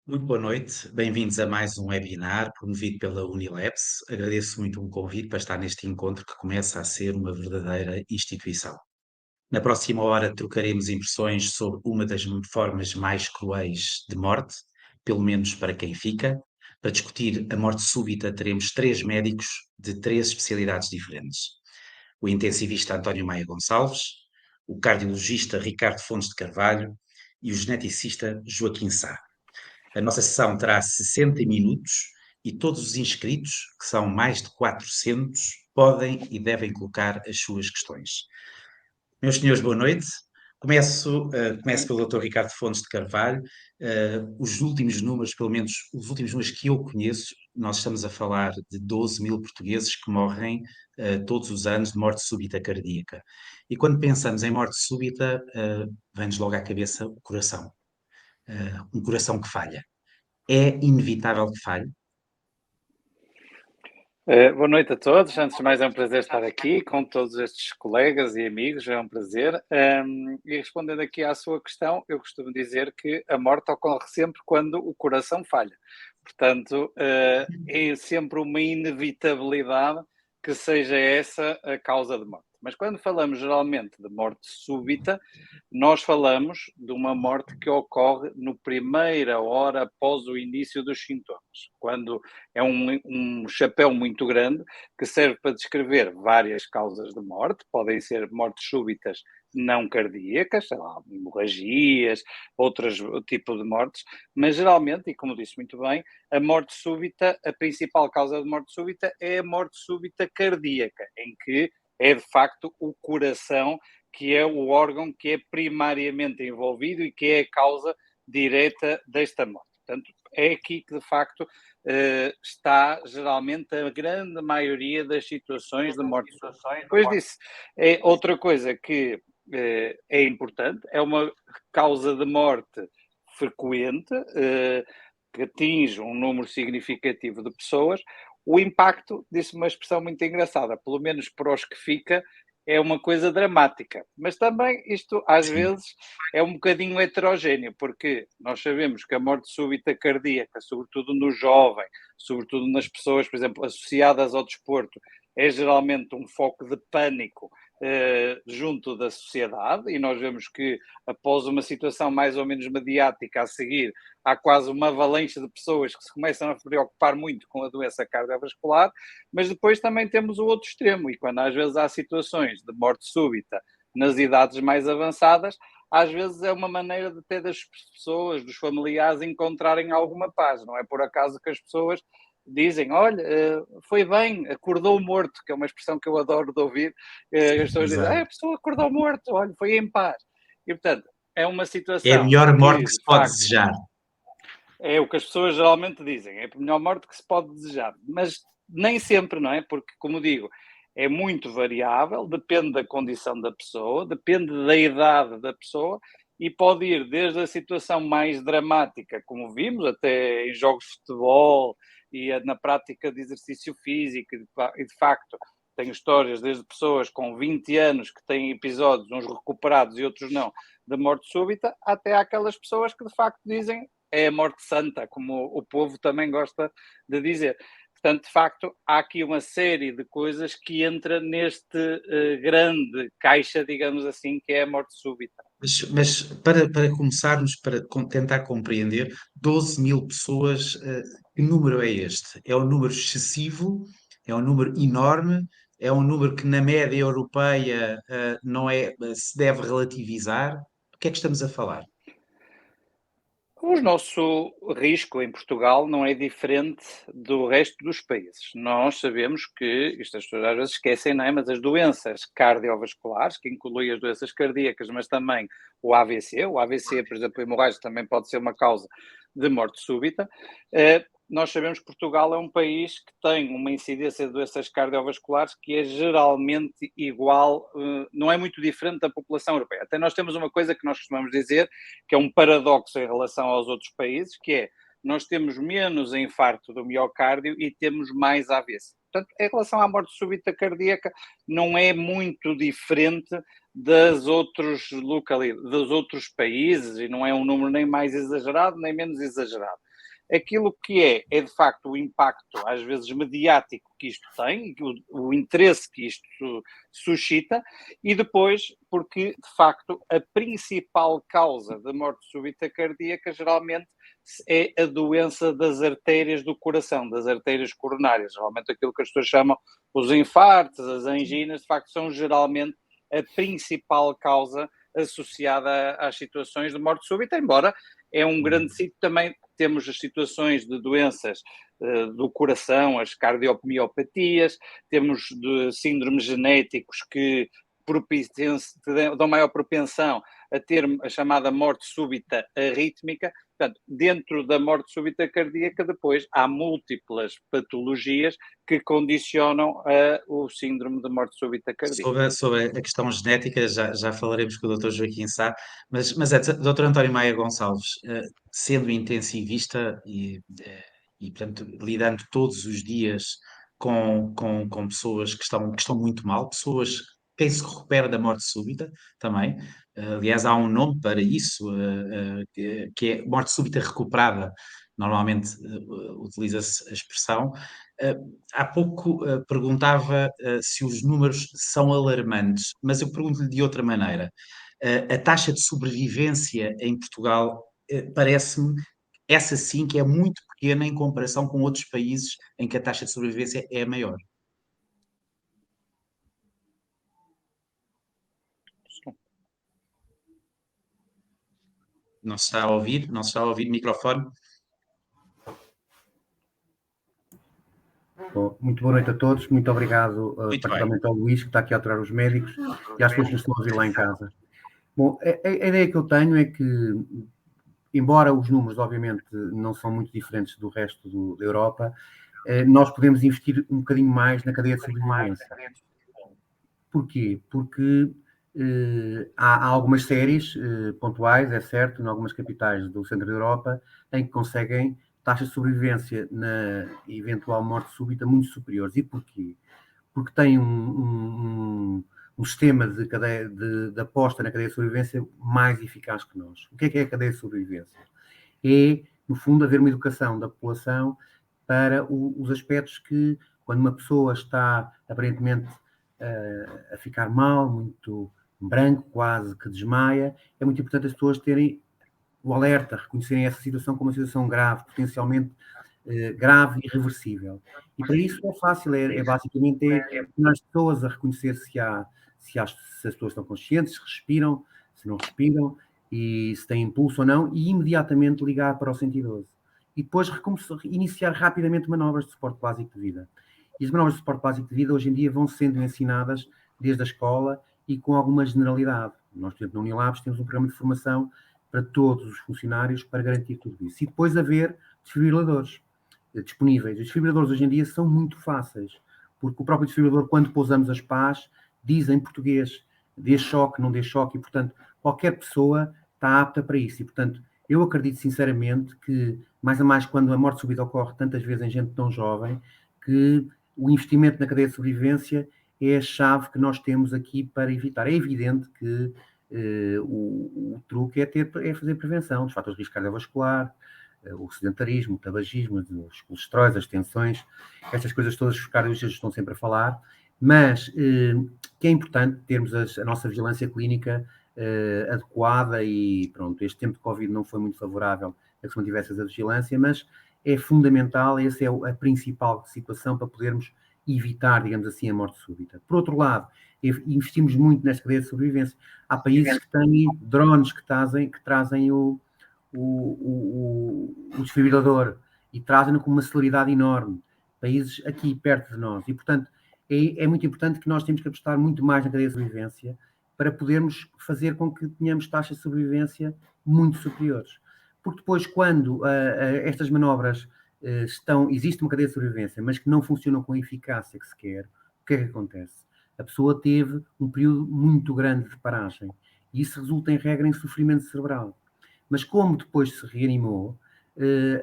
Muito boa noite, bem-vindos a mais um webinar promovido pela Unilabs. Agradeço muito o convite para estar neste encontro que começa a ser uma verdadeira instituição. Na próxima hora trocaremos impressões sobre uma das formas mais cruéis de morte, pelo menos para quem fica. Para discutir a morte súbita, teremos três médicos de três especialidades diferentes: o intensivista António Maia Gonçalves, o cardiologista Ricardo Fontes de Carvalho e o geneticista Joaquim Sá. A nossa sessão terá 60 minutos e todos os inscritos, que são mais de 400, podem e devem colocar as suas questões. Meus senhores, boa noite. Começo pelo Dr. Ricardo Fontes de Carvalho. Os últimos números, pelo menos os últimos números que eu conheço, nós estamos a falar de 12 mil portugueses que morrem todos os anos de morte súbita cardíaca. E quando pensamos em morte súbita, vem-nos logo à cabeça o coração. Um coração que falha. É inevitável que falhe? Boa noite a todos. Antes de mais, é um prazer estar aqui com todos estes colegas e amigos. É um prazer. E respondendo aqui à sua questão, eu costumo dizer que a morte ocorre sempre quando o coração falha. Portanto, é sempre uma inevitabilidade que seja essa a causa de morte. Mas quando falamos geralmente de morte súbita, nós falamos de uma morte que ocorre no primeira hora após o início dos sintomas, quando é um chapéu muito grande que serve para descrever várias causas de morte, podem ser mortes súbitas não cardíacas, sei lá, hemorragias, outros tipos de mortes, mas geralmente, e como disse muito bem, a morte súbita, a principal causa de morte súbita é a morte súbita cardíaca, em que é de facto o coração que é o órgão que é primariamente envolvido e que é a causa direta desta morte. Portanto, é aqui que de facto está geralmente a grande maioria das situações de morte súbita. Depois disso, é outra coisa que é importante, é uma causa de morte frequente, que atinge um número significativo de pessoas. O impacto, disse uma expressão muito engraçada, pelo menos para os que fica, é uma coisa dramática. Mas também isto, às Sim. vezes, é um bocadinho heterogéneo, porque nós sabemos que a morte súbita cardíaca, sobretudo no jovem, sobretudo nas pessoas, por exemplo, associadas ao desporto, é geralmente um foco de pânico junto da sociedade, e nós vemos que após uma situação mais ou menos mediática a seguir, há quase uma avalanche de pessoas que se começam a preocupar muito com a doença cardiovascular, mas depois também temos o outro extremo, e quando às vezes há situações de morte súbita nas idades mais avançadas, às vezes é uma maneira de ter das pessoas, dos familiares, encontrarem alguma paz. Não é por acaso que as pessoas dizem, olha, foi bem, acordou morto, que é uma expressão que eu adoro de ouvir. As pessoas dizem, Exato. a pessoa acordou morto, olha, foi em paz. E, portanto, é uma É a situação melhor morte que, que se de pode facto, desejar. é o que as pessoas geralmente dizem, é a melhor morte que se pode desejar, mas nem sempre, não é? Porque, como digo, é muito variável, depende da condição da pessoa, depende da idade da pessoa e pode ir desde a situação mais dramática, como vimos, até em jogos de futebol e na prática de exercício físico, e de facto tenho histórias desde pessoas com 20 anos que têm episódios, uns recuperados e outros não, de morte súbita, até aquelas pessoas que de facto dizem é a morte santa, como o povo também gosta de dizer. Portanto, de facto, há aqui uma série de coisas que entra neste grande caixa, digamos assim, que é a morte súbita. Mas para começarmos, para tentar compreender, 12 mil pessoas, que número é este? É um número excessivo? É um número enorme? É um número que na média europeia, não é, se deve relativizar? O que é que estamos a falar? O nosso risco em Portugal não é diferente do resto dos países. Nós sabemos que, isto as pessoas às vezes esquecem, não é? Mas as doenças cardiovasculares, que incluem as doenças cardíacas, mas também o AVC, por exemplo, hemorrágico também pode ser uma causa de morte súbita. Nós sabemos que Portugal é um país que tem uma incidência de doenças cardiovasculares que é geralmente igual, não é muito diferente da população europeia. Até nós temos uma coisa que nós costumamos dizer, que é um paradoxo em relação aos outros países, que é, nós temos menos infarto do miocárdio e temos mais AVC. Portanto, em relação à morte súbita cardíaca, não é muito diferente dos outros países, e não é um número nem mais exagerado, nem menos exagerado. aquilo que é de facto o impacto, às vezes mediático, que isto tem, o interesse que isto suscita, e depois porque, de facto, a principal causa da morte súbita cardíaca geralmente é a doença das artérias do coração, das artérias coronárias. Geralmente aquilo que as pessoas chamam os infartos, as anginas, de facto, são geralmente a principal causa associada às situações de morte súbita, embora é um grande sítio também. Temos as situações de doenças do coração, as cardiomiopatias, temos de síndromes genéticos que dão maior propensão a ter a chamada morte súbita arrítmica. Portanto, dentro da morte súbita cardíaca, depois há múltiplas patologias que condicionam o síndrome de morte súbita cardíaca. Sobre a questão genética, já falaremos com o Dr. Joaquim Sá, mas é, Dr. António Maia Gonçalves, sendo intensivista e, portanto, lidando todos os dias com pessoas que estão muito mal, pessoas quem se recupera da morte súbita também. Aliás, há um nome para isso, que é morte súbita recuperada. Normalmente utiliza-se a expressão. Há pouco perguntava se os números são alarmantes, mas eu pergunto-lhe de outra maneira. A taxa de sobrevivência em Portugal parece-me, essa sim, que é muito pequena em comparação com outros países em que a taxa de sobrevivência é maior. Não se está a ouvir? Não se está a ouvir microfone? Bom, muito boa noite a todos, muito obrigado particularmente ao Luís, que está aqui a aturar os médicos, e às pessoas que nos estão a ouvir lá em casa. Bom, a ideia que eu tenho é que, embora os números obviamente não são muito diferentes do resto da Europa, nós podemos investir um bocadinho mais na cadeia de sobrevivência. Porquê? Porque há algumas séries pontuais, é certo, em algumas capitais do centro da Europa, em que conseguem taxas de sobrevivência na eventual morte súbita muito superiores. E porquê? Porque tem um sistema de aposta na cadeia de sobrevivência mais eficaz que nós. O que é a cadeia de sobrevivência? É, no fundo, haver uma educação da população para os aspectos que, quando uma pessoa está aparentemente a ficar mal, muito branco, quase que desmaia, é muito importante as pessoas terem o alerta, reconhecerem essa situação como uma situação grave, potencialmente grave e irreversível. E para isso é fácil, basicamente ensinar as pessoas a reconhecer se as pessoas estão conscientes, se respiram, se não respiram, e se têm impulso ou não, e imediatamente ligar para o 112. E depois iniciar rapidamente manobras de suporte básico de vida. E as manobras de suporte básico de vida hoje em dia vão sendo ensinadas desde a escola e com alguma generalidade. Nós, por exemplo, na Unilabs temos um programa de formação para todos os funcionários para garantir tudo isso. E depois haver desfibriladores disponíveis. Os desfibriladores hoje em dia são muito fáceis, porque o próprio desfibrilador, quando pousamos as pás, diz em português, dê choque, não dê choque, e, portanto, qualquer pessoa está apta para isso. E, portanto, eu acredito sinceramente que, mais a mais quando a morte súbita ocorre tantas vezes em gente tão jovem, que o investimento na cadeia de sobrevivência é a chave que nós temos aqui para evitar. É evidente que o truque é fazer prevenção dos fatores de risco cardiovascular, o sedentarismo, o tabagismo, os colesteróis, as tensões, estas coisas todas os cardiologistas estão sempre a falar, mas que é importante termos a nossa vigilância clínica adequada e pronto, este tempo de Covid não foi muito favorável a que se mantivesse essa vigilância, mas é fundamental, essa é a principal situação para podermos evitar, digamos assim, a morte súbita. Por outro lado, investimos muito nesta cadeia de sobrevivência. Há países que têm drones que trazem o desfibrilador e trazem-no com uma celeridade enorme. Países aqui perto de nós. E, portanto, é muito importante que nós temos que apostar muito mais na cadeia de sobrevivência para podermos fazer com que tenhamos taxas de sobrevivência muito superiores. Porque depois, quando estas manobras existe uma cadeia de sobrevivência, mas que não funcionam com a eficácia que se quer, o que é que acontece? A pessoa teve um período muito grande de paragem. E isso resulta, em regra, em sofrimento cerebral. Mas como depois se reanimou,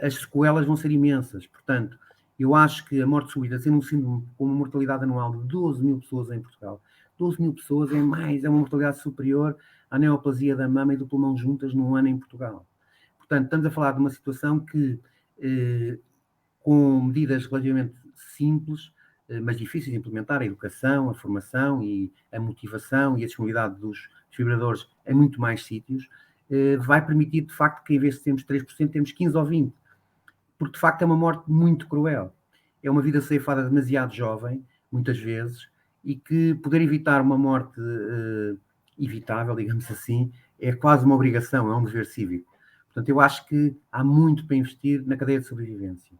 as sequelas vão ser imensas. Portanto, eu acho que a morte súbita, sendo um síndrome com uma mortalidade anual de 12 mil pessoas em Portugal, 12 mil pessoas é uma mortalidade superior à neoplasia da mama e do pulmão juntas num ano em Portugal. Portanto, estamos a falar de uma situação que com medidas relativamente simples, mas difíceis de implementar, a educação, a formação e a motivação e a disponibilidade dos desfibradores em muito mais sítios, vai permitir, de facto, que em vez de termos 3%, temos 15 ou 20%, porque, de facto, é uma morte muito cruel. É uma vida ceifada demasiado jovem, muitas vezes, e que poder evitar uma morte evitável, digamos assim, é quase uma obrigação, é um dever cívico. Portanto, eu acho que há muito para investir na cadeia de sobrevivência.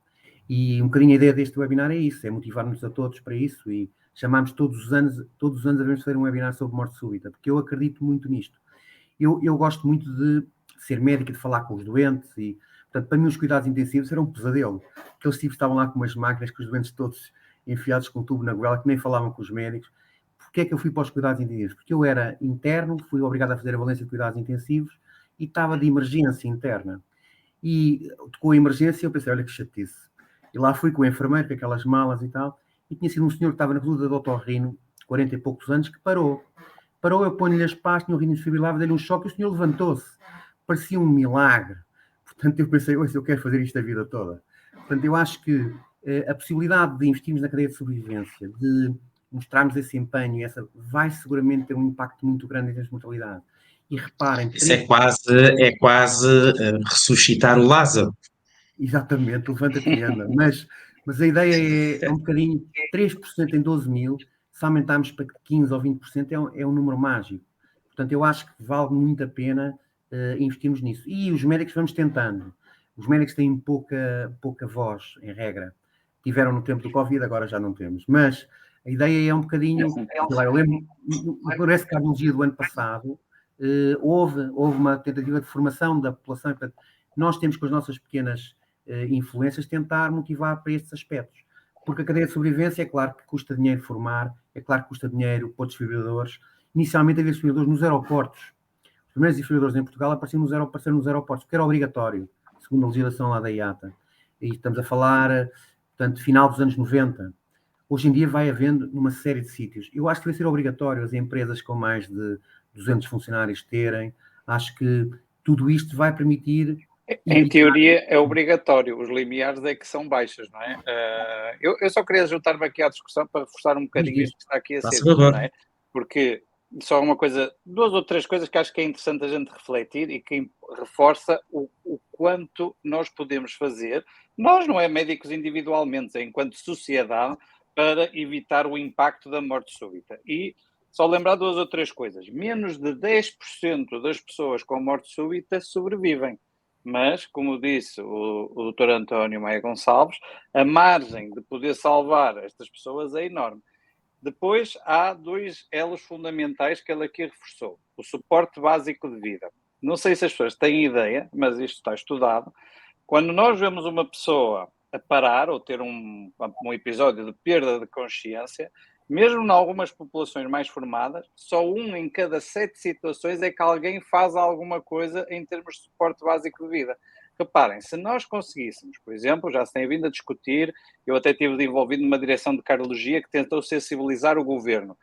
E um bocadinho a ideia deste webinar é isso, é motivar-nos a todos para isso e chamarmos todos os anos devemos fazer um webinar sobre morte súbita, porque eu acredito muito nisto. Eu gosto muito de ser médico e de falar com os doentes e, portanto, para mim os cuidados intensivos eram um pesadelo. Aqueles tipos estavam lá com umas máquinas, com os doentes todos enfiados com um tubo na goela, que nem falavam com os médicos. Porquê é que eu fui para os cuidados intensivos? Porque eu era interno, fui obrigado a fazer a valência de cuidados intensivos e estava de emergência interna. E tocou a emergência e eu pensei, olha que chatice. E lá fui com o enfermeiro, com aquelas malas e tal, e tinha sido um senhor que estava na coluna do otorrino, 40 e poucos anos, que parou. Parou, eu ponho-lhe as pás, tinha o rim desfibrilável, dei-lhe um choque e o senhor levantou-se. Parecia um milagre. Portanto, eu pensei, eu quero fazer isto a vida toda. Portanto, eu acho que a possibilidade de investirmos na cadeia de sobrevivência, de mostrarmos esse empenho, vai seguramente ter um impacto muito grande em termos de mortalidade. E reparem... Isso é quase ressuscitar o Lázaro. Exatamente, levanta-te e anda. Mas a ideia é um bocadinho, 3% em 12 mil, se aumentarmos para 15% ou 20%, é um número mágico. Portanto, eu acho que vale muito a pena investirmos nisso. E os médicos vamos tentando. Os médicos têm pouca voz, em regra. Tiveram no tempo do Covid, agora já não temos. Mas a ideia é um bocadinho... Eu lembro, no Congresso de Cardiologia do ano passado, houve uma tentativa de formação da população. Portanto, nós temos com as nossas pequenas influências tentar motivar para estes aspectos. Porque a cadeia de sobrevivência é claro que custa dinheiro formar, é claro que custa dinheiro pôr desfibradores. Inicialmente havia desfibradores nos aeroportos. Os primeiros desfibradores em Portugal apareceram nos aeroportos, porque era obrigatório, segundo a legislação lá da IATA. E estamos a falar, portanto, final dos anos 90. Hoje em dia vai havendo numa série de sítios. Eu acho que vai ser obrigatório as empresas com mais de 200 funcionários terem. Acho que tudo isto vai permitir... Em teoria é obrigatório, os limiares é que são baixos, não é? Eu só queria juntar-me aqui à discussão para reforçar um bocadinho isto que está aqui a ser dito, não é? Porque só uma coisa, 2 ou 3 coisas que acho que é interessante a gente refletir e que reforça o quanto nós podemos fazer, nós não é médicos individualmente, é enquanto sociedade, para evitar o impacto da morte súbita. E só lembrar 2 ou 3 coisas, menos de 10% das pessoas com morte súbita sobrevivem. Mas, como disse o Dr. António Maia Gonçalves, a margem de poder salvar estas pessoas é enorme. Depois, há 2 elos fundamentais que ele aqui reforçou. O suporte básico de vida. Não sei se as pessoas têm ideia, mas isto está estudado. Quando nós vemos uma pessoa a parar ou ter um episódio de perda de consciência, mesmo em algumas populações mais formadas, só 1 em cada 7 situações é que alguém faz alguma coisa em termos de suporte básico de vida. Reparem, se nós conseguíssemos, por exemplo, já se tem vindo a discutir, eu até estive envolvido numa direção de cardiologia que tentou sensibilizar o governo,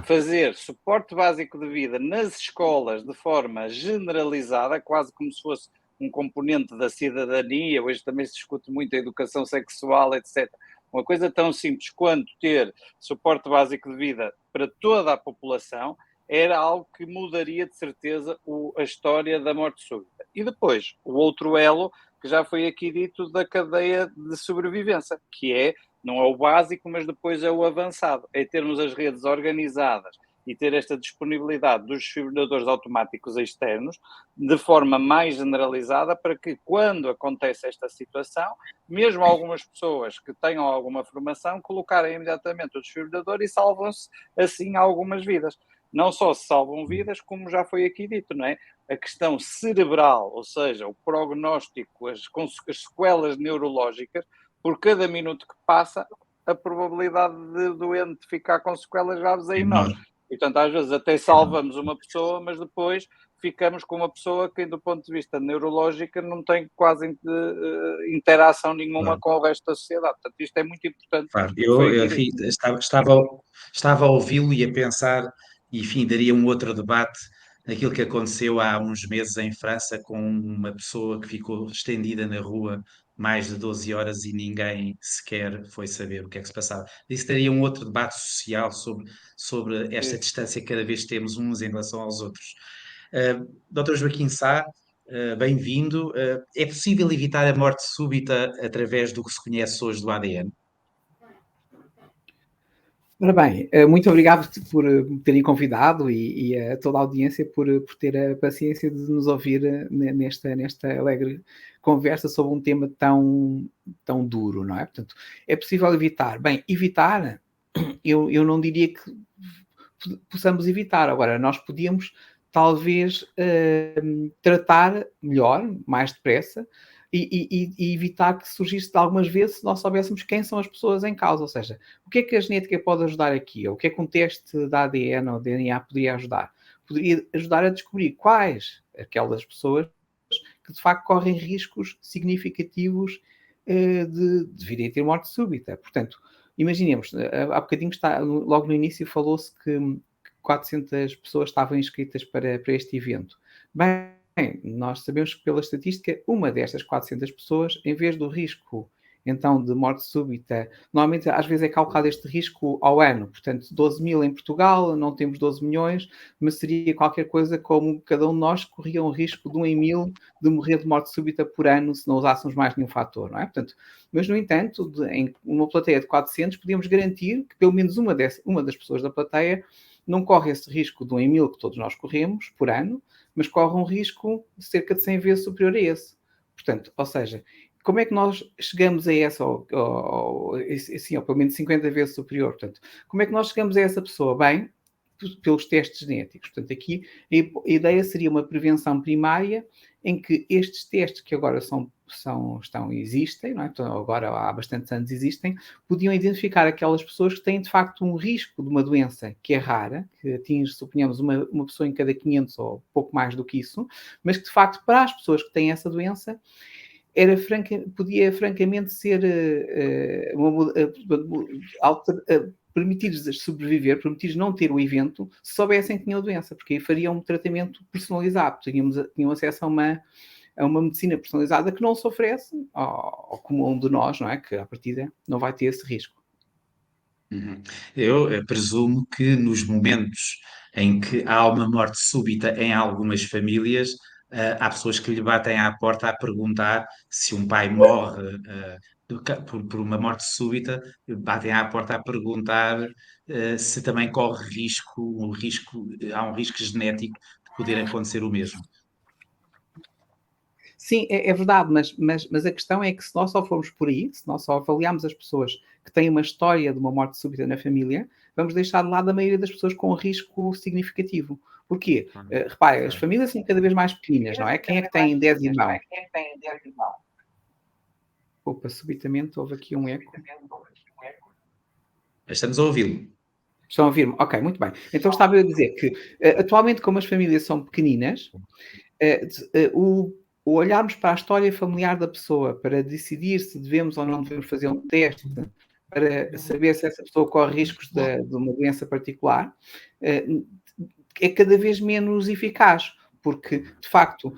fazer suporte básico de vida nas escolas de forma generalizada, quase como se fosse um componente da cidadania. Hoje também se discute muito a educação sexual, etc. Uma coisa tão simples quanto ter suporte básico de vida para toda a população era algo que mudaria de certeza a história da morte súbita. E depois, o outro elo, que já foi aqui dito, da cadeia de sobrevivência, que é, não é o básico, mas depois é o avançado, é termos as redes organizadas e ter esta disponibilidade dos desfibradores automáticos externos de forma mais generalizada para que, quando acontece esta situação, mesmo algumas pessoas que tenham alguma formação, colocarem imediatamente o desfibrador e salvam-se assim algumas vidas. Não só se salvam vidas, como já foi aqui dito, não é? A questão cerebral, ou seja, o prognóstico, as sequelas neurológicas, por cada minuto que passa, a probabilidade de doente ficar com sequelas graves é enorme. E, portanto, às vezes até salvamos uma pessoa, mas depois ficamos com uma pessoa que, do ponto de vista neurológico, não tem quase interação nenhuma com o resto da sociedade. Portanto, isto é muito importante. Claro, enfim, estava a ouvi-lo e a pensar, e, enfim, daria um outro debate aquilo que aconteceu há uns meses em França com uma pessoa que ficou estendida na rua mais de 12 horas e ninguém sequer foi saber o que é que se passava. Isso teria um outro debate social sobre esta distância que cada vez temos uns em relação aos outros. Dr. Joaquim Sá, bem-vindo. É possível evitar a morte súbita através do que se conhece hoje do ADN? Ora bem, muito obrigado por me terem convidado e a toda a audiência por ter a paciência de nos ouvir nesta alegre conversa sobre um tema tão duro, não é? Portanto, é possível evitar? Bem, evitar, eu não diria que possamos evitar. Agora, nós podíamos talvez tratar melhor, mais depressa, e evitar que surgisse de algumas vezes se nós soubéssemos quem são as pessoas em causa. Ou seja, o que é que a genética pode ajudar aqui? Ou o que é que um teste de ADN ou DNA poderia ajudar? Poderia ajudar a descobrir quais aquelas pessoas que de facto correm riscos significativos de virem a ter morte súbita. Portanto, imaginemos, há bocadinho logo no início falou-se que 400 pessoas estavam inscritas para este evento. Bem, nós sabemos que pela estatística, uma destas 400 pessoas, em vez do risco então de morte súbita, normalmente às vezes é calculado este risco ao ano, portanto 12 mil em Portugal, não temos 12 milhões, mas seria qualquer coisa como cada um de nós corria um risco de 1 em 1000 de morrer de morte súbita por ano se não usássemos mais nenhum fator, não é? Portanto, mas no entanto, em uma plateia de 400, podíamos garantir que pelo menos uma das pessoas da plateia não corre esse risco de 1 em 1000 que todos nós corremos por ano, mas corre um risco cerca de 100 vezes superior a esse. Portanto, ou seja, como é que nós chegamos a essa, ou pelo menos 50 vezes superior? Portanto, como é que nós chegamos a essa pessoa? Bem, pelos testes genéticos. Portanto, aqui a ideia seria uma prevenção primária em que estes testes que agora existem, não é? Então, agora há bastantes anos existem, podiam identificar aquelas pessoas que têm de facto um risco de uma doença que é rara, que atinge, suponhamos, uma pessoa em cada 500 ou pouco mais do que isso, mas que de facto para as pessoas que têm essa doença podia francamente ser permitir-lhes sobreviver, permitir-lhes não ter o evento, se soubessem que tinham a doença, porque aí fariam um tratamento personalizado, tinham acesso a uma medicina personalizada que não se oferece ao comum de nós, não é? Que à partida não vai ter esse risco. Eu presumo que nos momentos em que há uma morte súbita em algumas famílias, há pessoas que lhe batem à porta a perguntar se um pai morre por uma morte súbita, batem à porta a perguntar se também corre há um risco genético de poder acontecer o mesmo. Sim, é verdade, mas a questão é que se nós só formos por aí, se nós só avaliarmos as pessoas que têm uma história de uma morte súbita na família, vamos deixar de lado a maioria das pessoas com risco significativo. Porquê? Repare, as famílias são cada vez mais pequenas, não é? Quem é que tem 10 irmãos? Opa, subitamente houve aqui um eco. Estamos a ouvi-lo. Estão a ouvir-me? Ok, muito bem. Então estava a dizer que atualmente, como as famílias são pequeninas, o olharmos para a história familiar da pessoa para decidir se devemos ou não devemos fazer um teste para saber se essa pessoa corre riscos de uma doença particular, é cada vez menos eficaz, porque, de facto,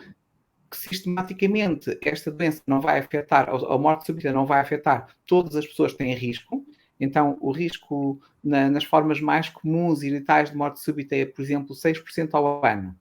sistematicamente esta doença não vai afetar, a morte súbita não vai afetar todas as pessoas que têm risco. Então, o risco nas formas mais comuns e letais de morte súbita é, por exemplo, 6% ao ano.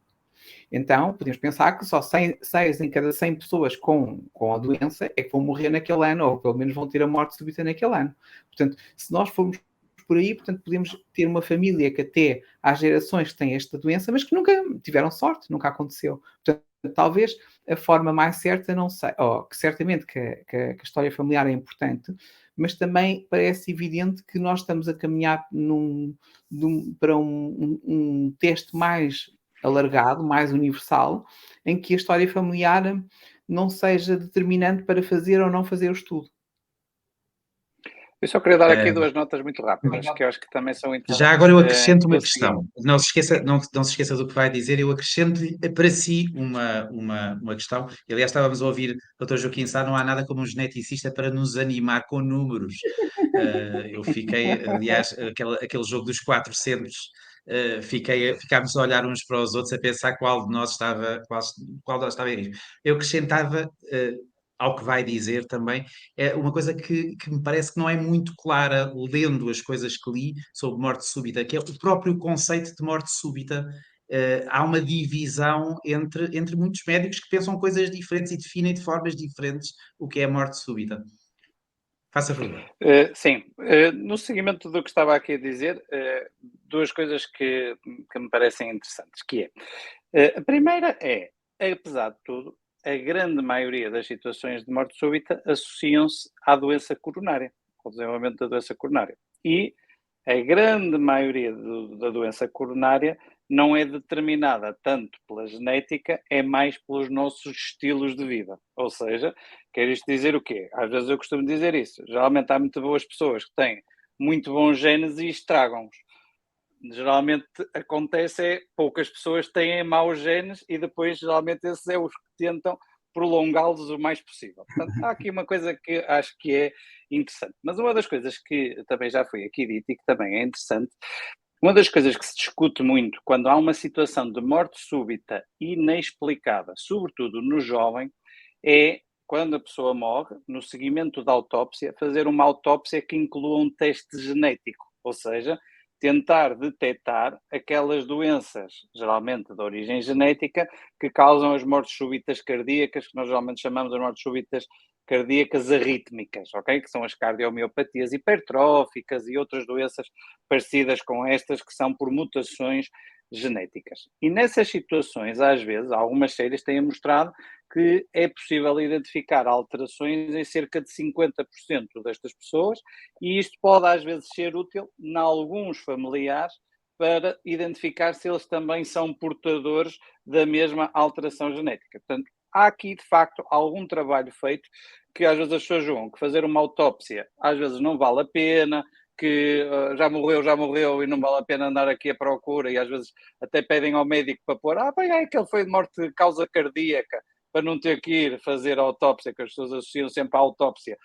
Então, podemos pensar que só 6 em cada 100 pessoas com a doença é que vão morrer naquele ano, ou pelo menos vão ter a morte súbita naquele ano. Portanto, se nós formos por aí, portanto, podemos ter uma família que até há gerações que têm esta doença, mas que nunca tiveram sorte, nunca aconteceu. Portanto, talvez a forma mais certa, não sei, que certamente que a história familiar é importante, mas também parece evidente que nós estamos a caminhar para um teste mais alargado, mais universal, em que a história familiar não seja determinante para fazer ou não fazer o estudo. Eu só queria dar aqui duas notas muito rápidas, que eu acho que também são interessantes. Já agora eu acrescento uma questão. Não se esqueça do que vai dizer, eu acrescento-lhe para si uma questão. E, aliás, estávamos a ouvir o Dr. Joaquim Sá, não há nada como um geneticista para nos animar com números. Eu fiquei, aliás, aquele jogo dos 400, ficámos a olhar uns para os outros a pensar qual de nós estava em risco. Eu acrescentava ao que vai dizer também, é uma coisa que me parece que não é muito clara, lendo as coisas que li sobre morte súbita, que é o próprio conceito de morte súbita. Há uma divisão entre muitos médicos que pensam coisas diferentes e definem de formas diferentes o que é morte súbita. Faça favor. Sim, no seguimento do que estava aqui a dizer, duas coisas que me parecem interessantes, que é, a primeira é, apesar de tudo, a grande maioria das situações de morte súbita associam-se à doença coronária, ao desenvolvimento da doença coronária. E a grande maioria da doença coronária não é determinada tanto pela genética, é mais pelos nossos estilos de vida. Ou seja, quer isto dizer o quê? Às vezes eu costumo dizer isso. Geralmente há muito boas pessoas que têm muito bons genes e estragam-os. Geralmente acontece é poucas pessoas têm maus genes e depois geralmente esses é os que tentam prolongá-los o mais possível. Portanto, há aqui uma coisa que acho que é interessante. Mas uma das coisas que também já foi aqui dito e que também é interessante, uma das coisas que se discute muito quando há uma situação de morte súbita inexplicada, sobretudo no jovem, é quando a pessoa morre, no seguimento da autópsia, fazer uma autópsia que inclua um teste genético, ou seja, tentar detectar aquelas doenças, geralmente de origem genética, que causam as mortes súbitas cardíacas, que nós geralmente chamamos de mortes súbitas cardíacas arrítmicas, ok? Que são as cardiomiopatias hipertróficas e outras doenças parecidas com estas, que são por mutações genéticas. E nessas situações, às vezes, algumas séries têm mostrado que é possível identificar alterações em cerca de 50% destas pessoas, e isto pode às vezes ser útil em alguns familiares para identificar se eles também são portadores da mesma alteração genética. Portanto, há aqui, de facto, algum trabalho feito que às vezes as pessoas julgam que fazer uma autópsia às vezes não vale a pena, que já morreu e não vale a pena andar aqui à procura, e às vezes até pedem ao médico para pôr, bem, é que ele foi de morte de causa cardíaca, para não ter que ir fazer a autópsia, que as pessoas associam sempre à autópsia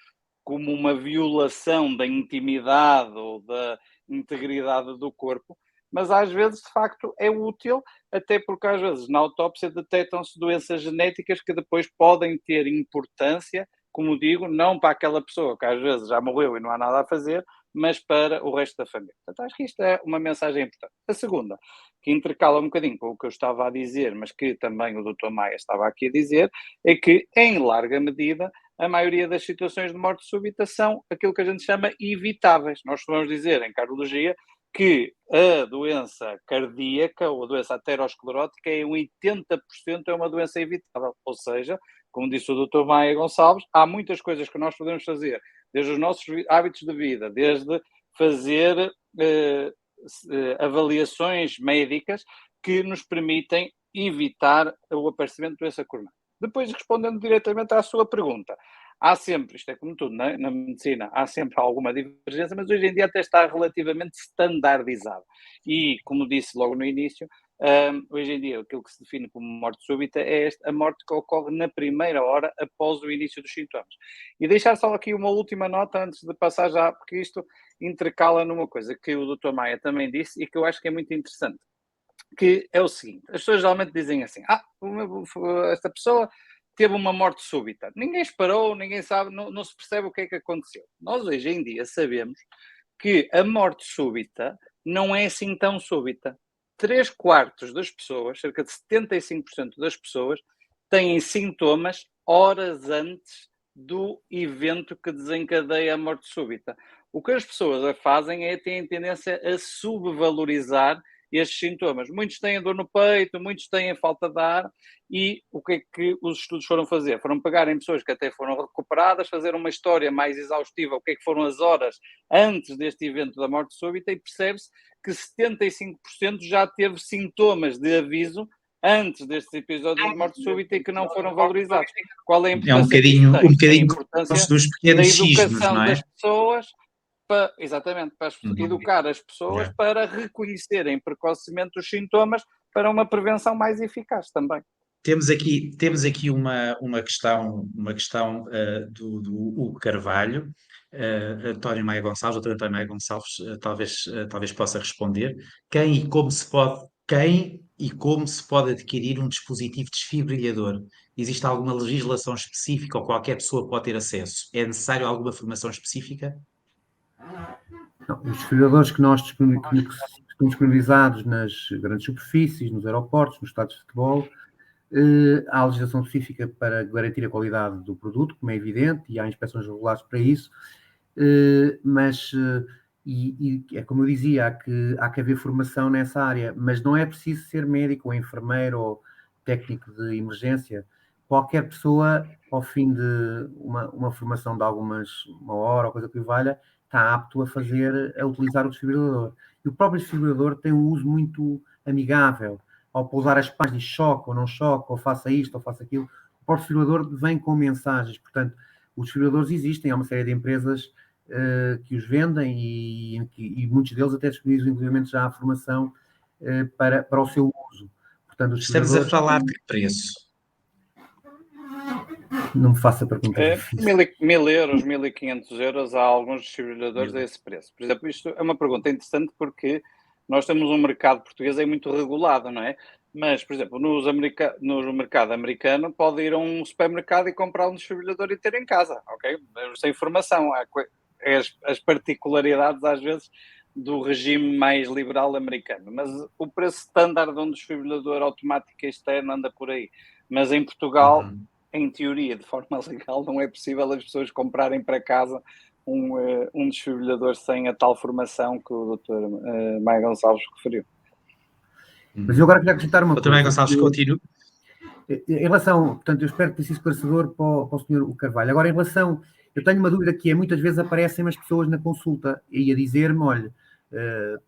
como uma violação da intimidade ou da integridade do corpo, mas às vezes, de facto, é útil, até porque às vezes na autópsia detectam-se doenças genéticas que depois podem ter importância, como digo, não para aquela pessoa que às vezes já morreu e não há nada a fazer, mas para o resto da família. Portanto, acho que isto é uma mensagem importante. A segunda, que intercala um bocadinho com o que eu estava a dizer, mas que também o Dr. Maia estava aqui a dizer, é que, em larga medida, a maioria das situações de morte súbita são aquilo que a gente chama evitáveis. Nós vamos dizer em cardiologia que a doença cardíaca ou a doença aterosclerótica em 80% é uma doença evitável. Ou seja, como disse o Dr. Maia Gonçalves, há muitas coisas que nós podemos fazer, desde os nossos hábitos de vida, desde fazer avaliações médicas que nos permitem evitar o aparecimento de doença coronária. Depois, respondendo diretamente à sua pergunta, há sempre, isto é como tudo, na medicina, há sempre alguma divergência, mas hoje em dia até está relativamente standardizado. E, como disse logo no início, hoje em dia aquilo que se define como morte súbita é a morte que ocorre na primeira hora após o início dos sintomas. E deixar só aqui uma última nota antes de passar já, porque isto intercala numa coisa que o Dr. Maia também disse e que eu acho que é muito interessante, que é o seguinte: as pessoas geralmente dizem assim, esta pessoa teve uma morte súbita. Ninguém esperou, ninguém sabe, não se percebe o que é que aconteceu. Nós hoje em dia sabemos que a morte súbita não é assim tão súbita. 3/4 das pessoas, cerca de 75% das pessoas, têm sintomas horas antes do evento que desencadeia a morte súbita. O que as pessoas fazem é têm tendência a subvalorizar estes sintomas. Muitos têm dor no peito, muitos têm falta de ar, e o que é que os estudos foram fazer? Foram pegar em pessoas que até foram recuperadas, fazer uma história mais exaustiva, o que é que foram as horas antes deste evento da morte súbita, e percebe-se que 75% já teve sintomas de aviso antes destes episódios de morte súbita e que não foram valorizados. Qual é a importância que isso tem? Um bocadinho a importância dos da pequenos cismos, educação não é? das pessoas, exatamente, para educar as pessoas para reconhecerem precocemente os sintomas, para uma prevenção mais eficaz também. Temos aqui uma questão do Hugo Carvalho, António Maia Gonçalves, doutor António Maia Gonçalves, talvez possa responder. Quem e como se pode quem e como se pode adquirir um dispositivo desfibrilhador? Existe alguma legislação específica ou qualquer pessoa pode ter acesso? É necessário alguma formação específica? Não, os desfibriladores que estão disponibilizados nas grandes superfícies, nos aeroportos, nos estádios de futebol, há legislação específica para garantir a qualidade do produto, como é evidente, e há inspeções regulares para isso, mas é como eu dizia, há que haver formação nessa área, mas não é preciso ser médico ou enfermeiro ou técnico de emergência. Qualquer pessoa, ao fim de uma formação de uma hora ou coisa que o valha, está apto a utilizar o desfibrilador. E o próprio desfibrilador tem um uso muito amigável. Ao pousar as pás de choque ou não choque, ou faça isto ou faça aquilo, o próprio desfibrilador vem com mensagens. Portanto, os desfibriladores existem, há uma série de empresas que os vendem e muitos deles até disponibilizam, inclusive, já a formação para o seu uso. Portanto, os Estamos a falar de que preço? Não me faça perguntas difíceis. 1.000 euros, 1.500 euros, há alguns desfibriladores a esse preço. Por exemplo, isto é uma pergunta interessante porque nós temos um mercado português muito regulado, não é? Mas, por exemplo, no mercado americano, pode ir a um supermercado e comprar um desfibrilador e ter em casa, ok? Sem informação. As particularidades, às vezes, do regime mais liberal americano. Mas o preço standard de um desfibrilador automático externo anda por aí. Mas em Portugal, em teoria, de forma legal, não é possível as pessoas comprarem para casa um desfibrilador sem a tal formação que o Dr. Maia Gonçalves referiu. Mas eu agora queria acrescentar uma coisa. Dr. Maia Gonçalves, continue. Em relação, portanto, eu espero que tenha sido esclarecedor para o Sr. Carvalho. Agora, em relação, eu tenho uma dúvida que muitas vezes aparecem as pessoas na consulta e a dizer-me, olha,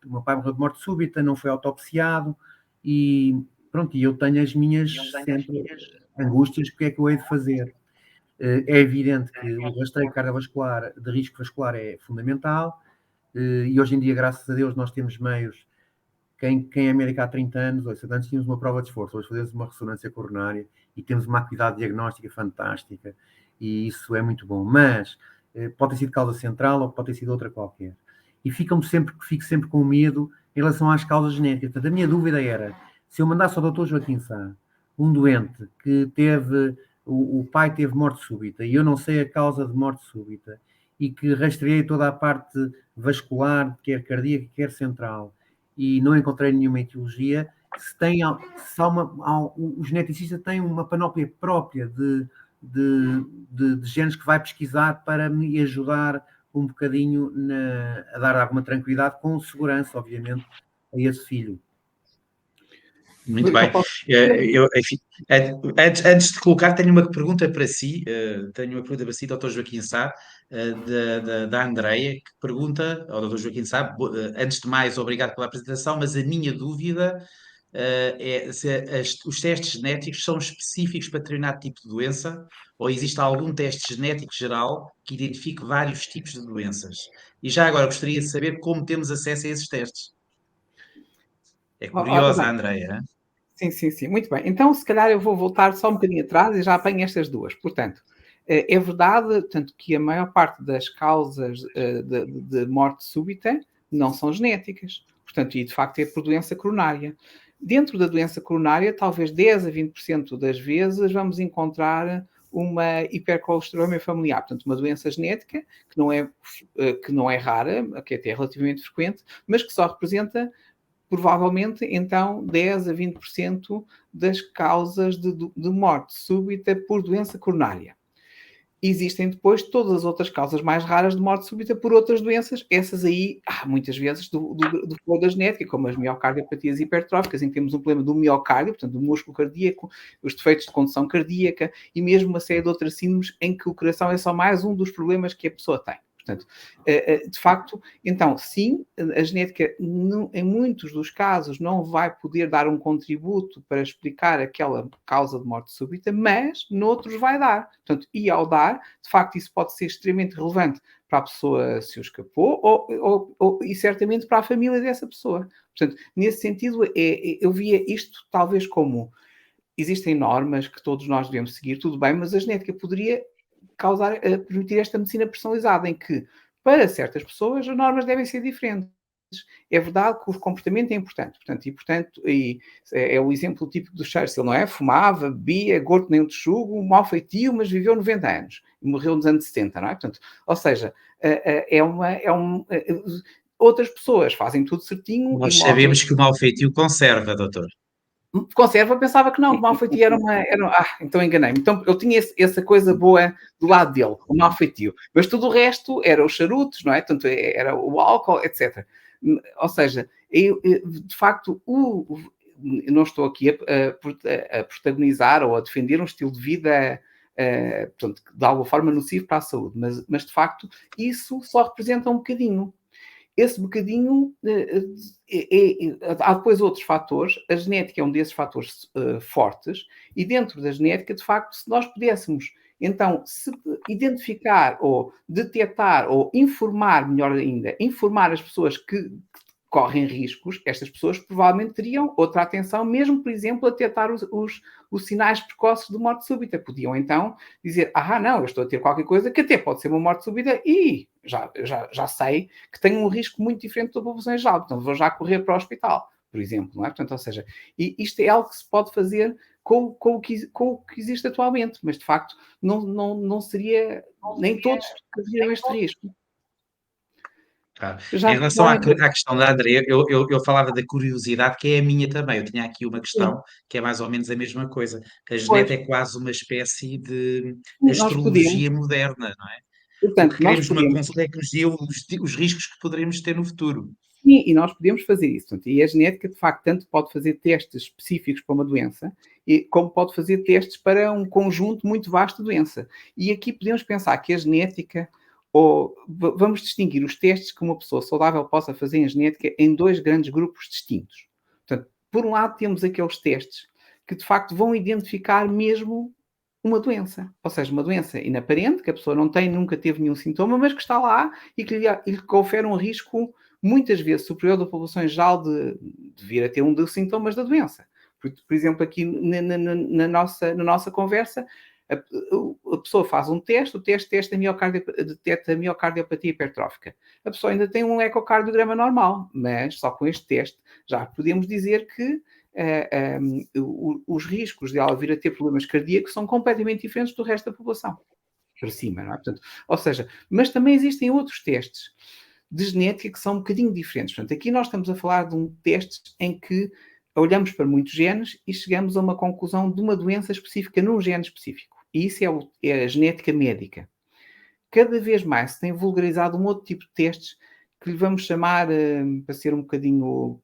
o meu pai morreu de morte súbita, não foi autopsiado e pronto, e eu tenho as minhas sempre angústias, o que é que eu hei de fazer? É evidente que o rastreio cardiovascular, de risco vascular, é fundamental e hoje em dia, graças a Deus, nós temos meios. Quem é médico há 30 anos, ou 70 anos, tínhamos uma prova de esforço, hoje fazemos uma ressonância coronária e temos uma acuidade diagnóstica fantástica e isso é muito bom, mas pode ter sido causa central ou pode ter sido outra qualquer. E fico sempre com medo em relação às causas genéticas. Portanto, a minha dúvida era, se eu mandasse ao Dr. Joaquim Sá um doente que teve, o pai teve morte súbita e eu não sei a causa de morte súbita e que rastreei toda a parte vascular, quer cardíaca, quer central, e não encontrei nenhuma etiologia, o geneticista tem uma panóplia própria de genes que vai pesquisar para me ajudar um bocadinho a dar alguma tranquilidade, com segurança, obviamente, a esse filho. Muito bem. Enfim, antes de colocar, tenho uma pergunta para si. Dr. Joaquim Sá, da Andreia, que pergunta ao Dr. Joaquim Sá, antes de mais, obrigado pela apresentação, mas a minha dúvida é se os testes genéticos são específicos para determinado tipo de doença ou existe algum teste genético geral que identifique vários tipos de doenças. E já agora gostaria de saber como temos acesso a esses testes. É curiosa, a Andreia. Sim. Muito bem. Então, se calhar eu vou voltar só um bocadinho atrás e já apanho estas duas. Portanto, é verdade, tanto que a maior parte das causas de morte súbita não são genéticas. Portanto, e de facto é por doença coronária. Dentro da doença coronária, talvez 10 a 20% das vezes vamos encontrar uma hipercolesterolemia familiar, portanto, uma doença genética que não é rara, que até é relativamente frequente, mas que só representa provavelmente, então, 10 a 20% das causas de morte súbita por doença coronária. Existem depois todas as outras causas mais raras de morte súbita por outras doenças, essas aí, muitas vezes, do flow da genética, como as miocardiopatias hipertróficas, em que temos um problema do miocárdio, portanto, do músculo cardíaco, os defeitos de condução cardíaca e mesmo uma série de outras síndromes em que o coração é só mais um dos problemas que a pessoa tem. Portanto, de facto, então, sim, a genética, em muitos dos casos, não vai poder dar um contributo para explicar aquela causa de morte súbita, mas noutros vai dar. Portanto, e ao dar, de facto, isso pode ser extremamente relevante para a pessoa se o escapou e certamente para a família dessa pessoa. Portanto, nesse sentido, eu via isto talvez como existem normas que todos nós devemos seguir, tudo bem, mas a genética poderia permitir esta medicina personalizada, em que, para certas pessoas, as normas devem ser diferentes. é verdade que o comportamento é importante. Portanto, é o exemplo típico do Churchill, não é? Fumava, bebia, gordo nem um texugo, mau feitio, mas viveu 90 anos. E morreu nos anos 70, não é? Portanto, ou seja, outras pessoas fazem tudo certinho. Nós sabemos que o mau feitio conserva, doutor. Conserva, pensava que não, o mau feitio era então enganei-me. Então eu tinha essa coisa boa do lado dele, o mau feitio. Mas tudo o resto era os charutos, não é? Tanto era o álcool, etc. Ou seja, de facto, não estou aqui a protagonizar ou a defender um estilo de vida, portanto, de alguma forma nocivo para a saúde, mas de facto isso só representa um bocadinho. Esse bocadinho, há depois outros fatores, a genética é um desses fatores fortes, e dentro da genética, de facto, se nós pudéssemos, então, se identificar ou detectar ou informar, melhor ainda, informar as pessoas que correm riscos, estas pessoas provavelmente teriam outra atenção, mesmo, por exemplo, a detectar os sinais precoces de morte súbita. Podiam, então, dizer, não, eu estou a ter qualquer coisa que até pode ser uma morte súbita e já sei que tenho um risco muito diferente da população em geral, portanto, vou já correr para o hospital, por exemplo, não é? Portanto, ou seja, isto é algo que se pode fazer com o que existe atualmente, mas, de facto, não seria, nem todos corriam este risco. Em relação à questão da Andrea, eu falava da curiosidade, que é a minha também. Eu tinha aqui uma questão que é mais ou menos a mesma coisa. A genética é quase uma espécie de astrologia moderna, não é? Portanto, o que queremos numa consulta é que nos dê os riscos que poderemos ter no futuro. Sim, e nós podemos fazer isso. Portanto, e a genética, de facto, tanto pode fazer testes específicos para uma doença, como pode fazer testes para um conjunto muito vasto de doença. E aqui podemos pensar que a genética, ou vamos distinguir os testes que uma pessoa saudável possa fazer em genética em dois grandes grupos distintos. Portanto, por um lado, temos aqueles testes que, de facto, vão identificar mesmo uma doença. Ou seja, uma doença inaparente, que a pessoa não tem, nunca teve nenhum sintoma, mas que está lá e que lhe confere um risco muitas vezes superior da população em geral de vir a ter um dos sintomas da doença. Por exemplo, aqui na nossa conversa, a pessoa faz um teste, o teste detecta a miocardiopatia hipertrófica. A pessoa ainda tem um ecocardiograma normal, mas só com este teste já podemos dizer que os riscos de ela vir a ter problemas cardíacos são completamente diferentes do resto da população. Para cima, não é? Portanto, ou seja, mas também existem outros testes de genética que são um bocadinho diferentes. Portanto, aqui nós estamos a falar de um teste em que olhamos para muitos genes e chegamos a uma conclusão de uma doença específica num gene específico. E isso é a genética médica. Cada vez mais se tem vulgarizado um outro tipo de testes que lhe vamos chamar, para ser um bocadinho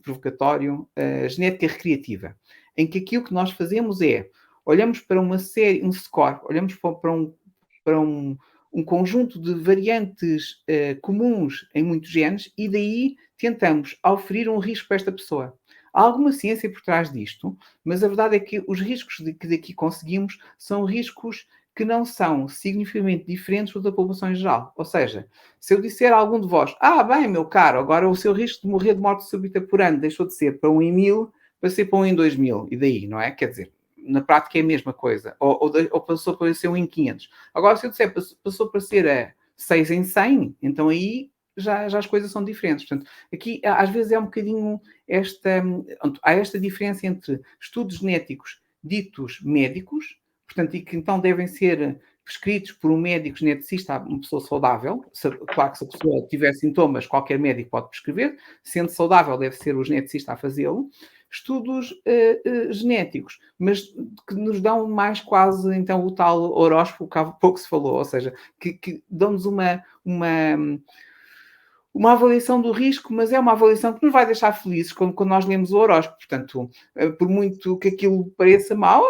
provocatório, genética recreativa, em que aquilo que nós fazemos é, olhamos para uma série, um score, olhamos para um conjunto de variantes comuns em muitos genes e daí tentamos oferir um risco para esta pessoa. Há alguma ciência por trás disto, mas a verdade é que os riscos que daqui conseguimos são riscos que não são significativamente diferentes da população em geral. Ou seja, se eu disser a algum de vós, bem, meu caro, agora o seu risco de morrer de morte súbita por ano deixou de ser para 1 em 1000 para ser para 1 em 2000, e daí, não é? Quer dizer, na prática é a mesma coisa, ou passou para ser 1 em 500. Agora, se eu disser passou para ser a 6 em 100, então aí já as coisas são diferentes. Portanto, aqui às vezes é um bocadinho há esta diferença entre estudos genéticos ditos médicos, portanto, e que então devem ser prescritos por um médico geneticista, uma pessoa saudável. Claro que se a pessoa tiver sintomas, qualquer médico pode prescrever. Sendo saudável, deve ser o geneticista a fazê-lo. Estudos genéticos, mas que nos dão mais quase, então, o tal horóscopo que há pouco se falou, ou seja, que dão-nos uma avaliação do risco, mas é uma avaliação que nos vai deixar felizes quando nós lemos o horóscopo. Portanto, por muito que aquilo pareça mau,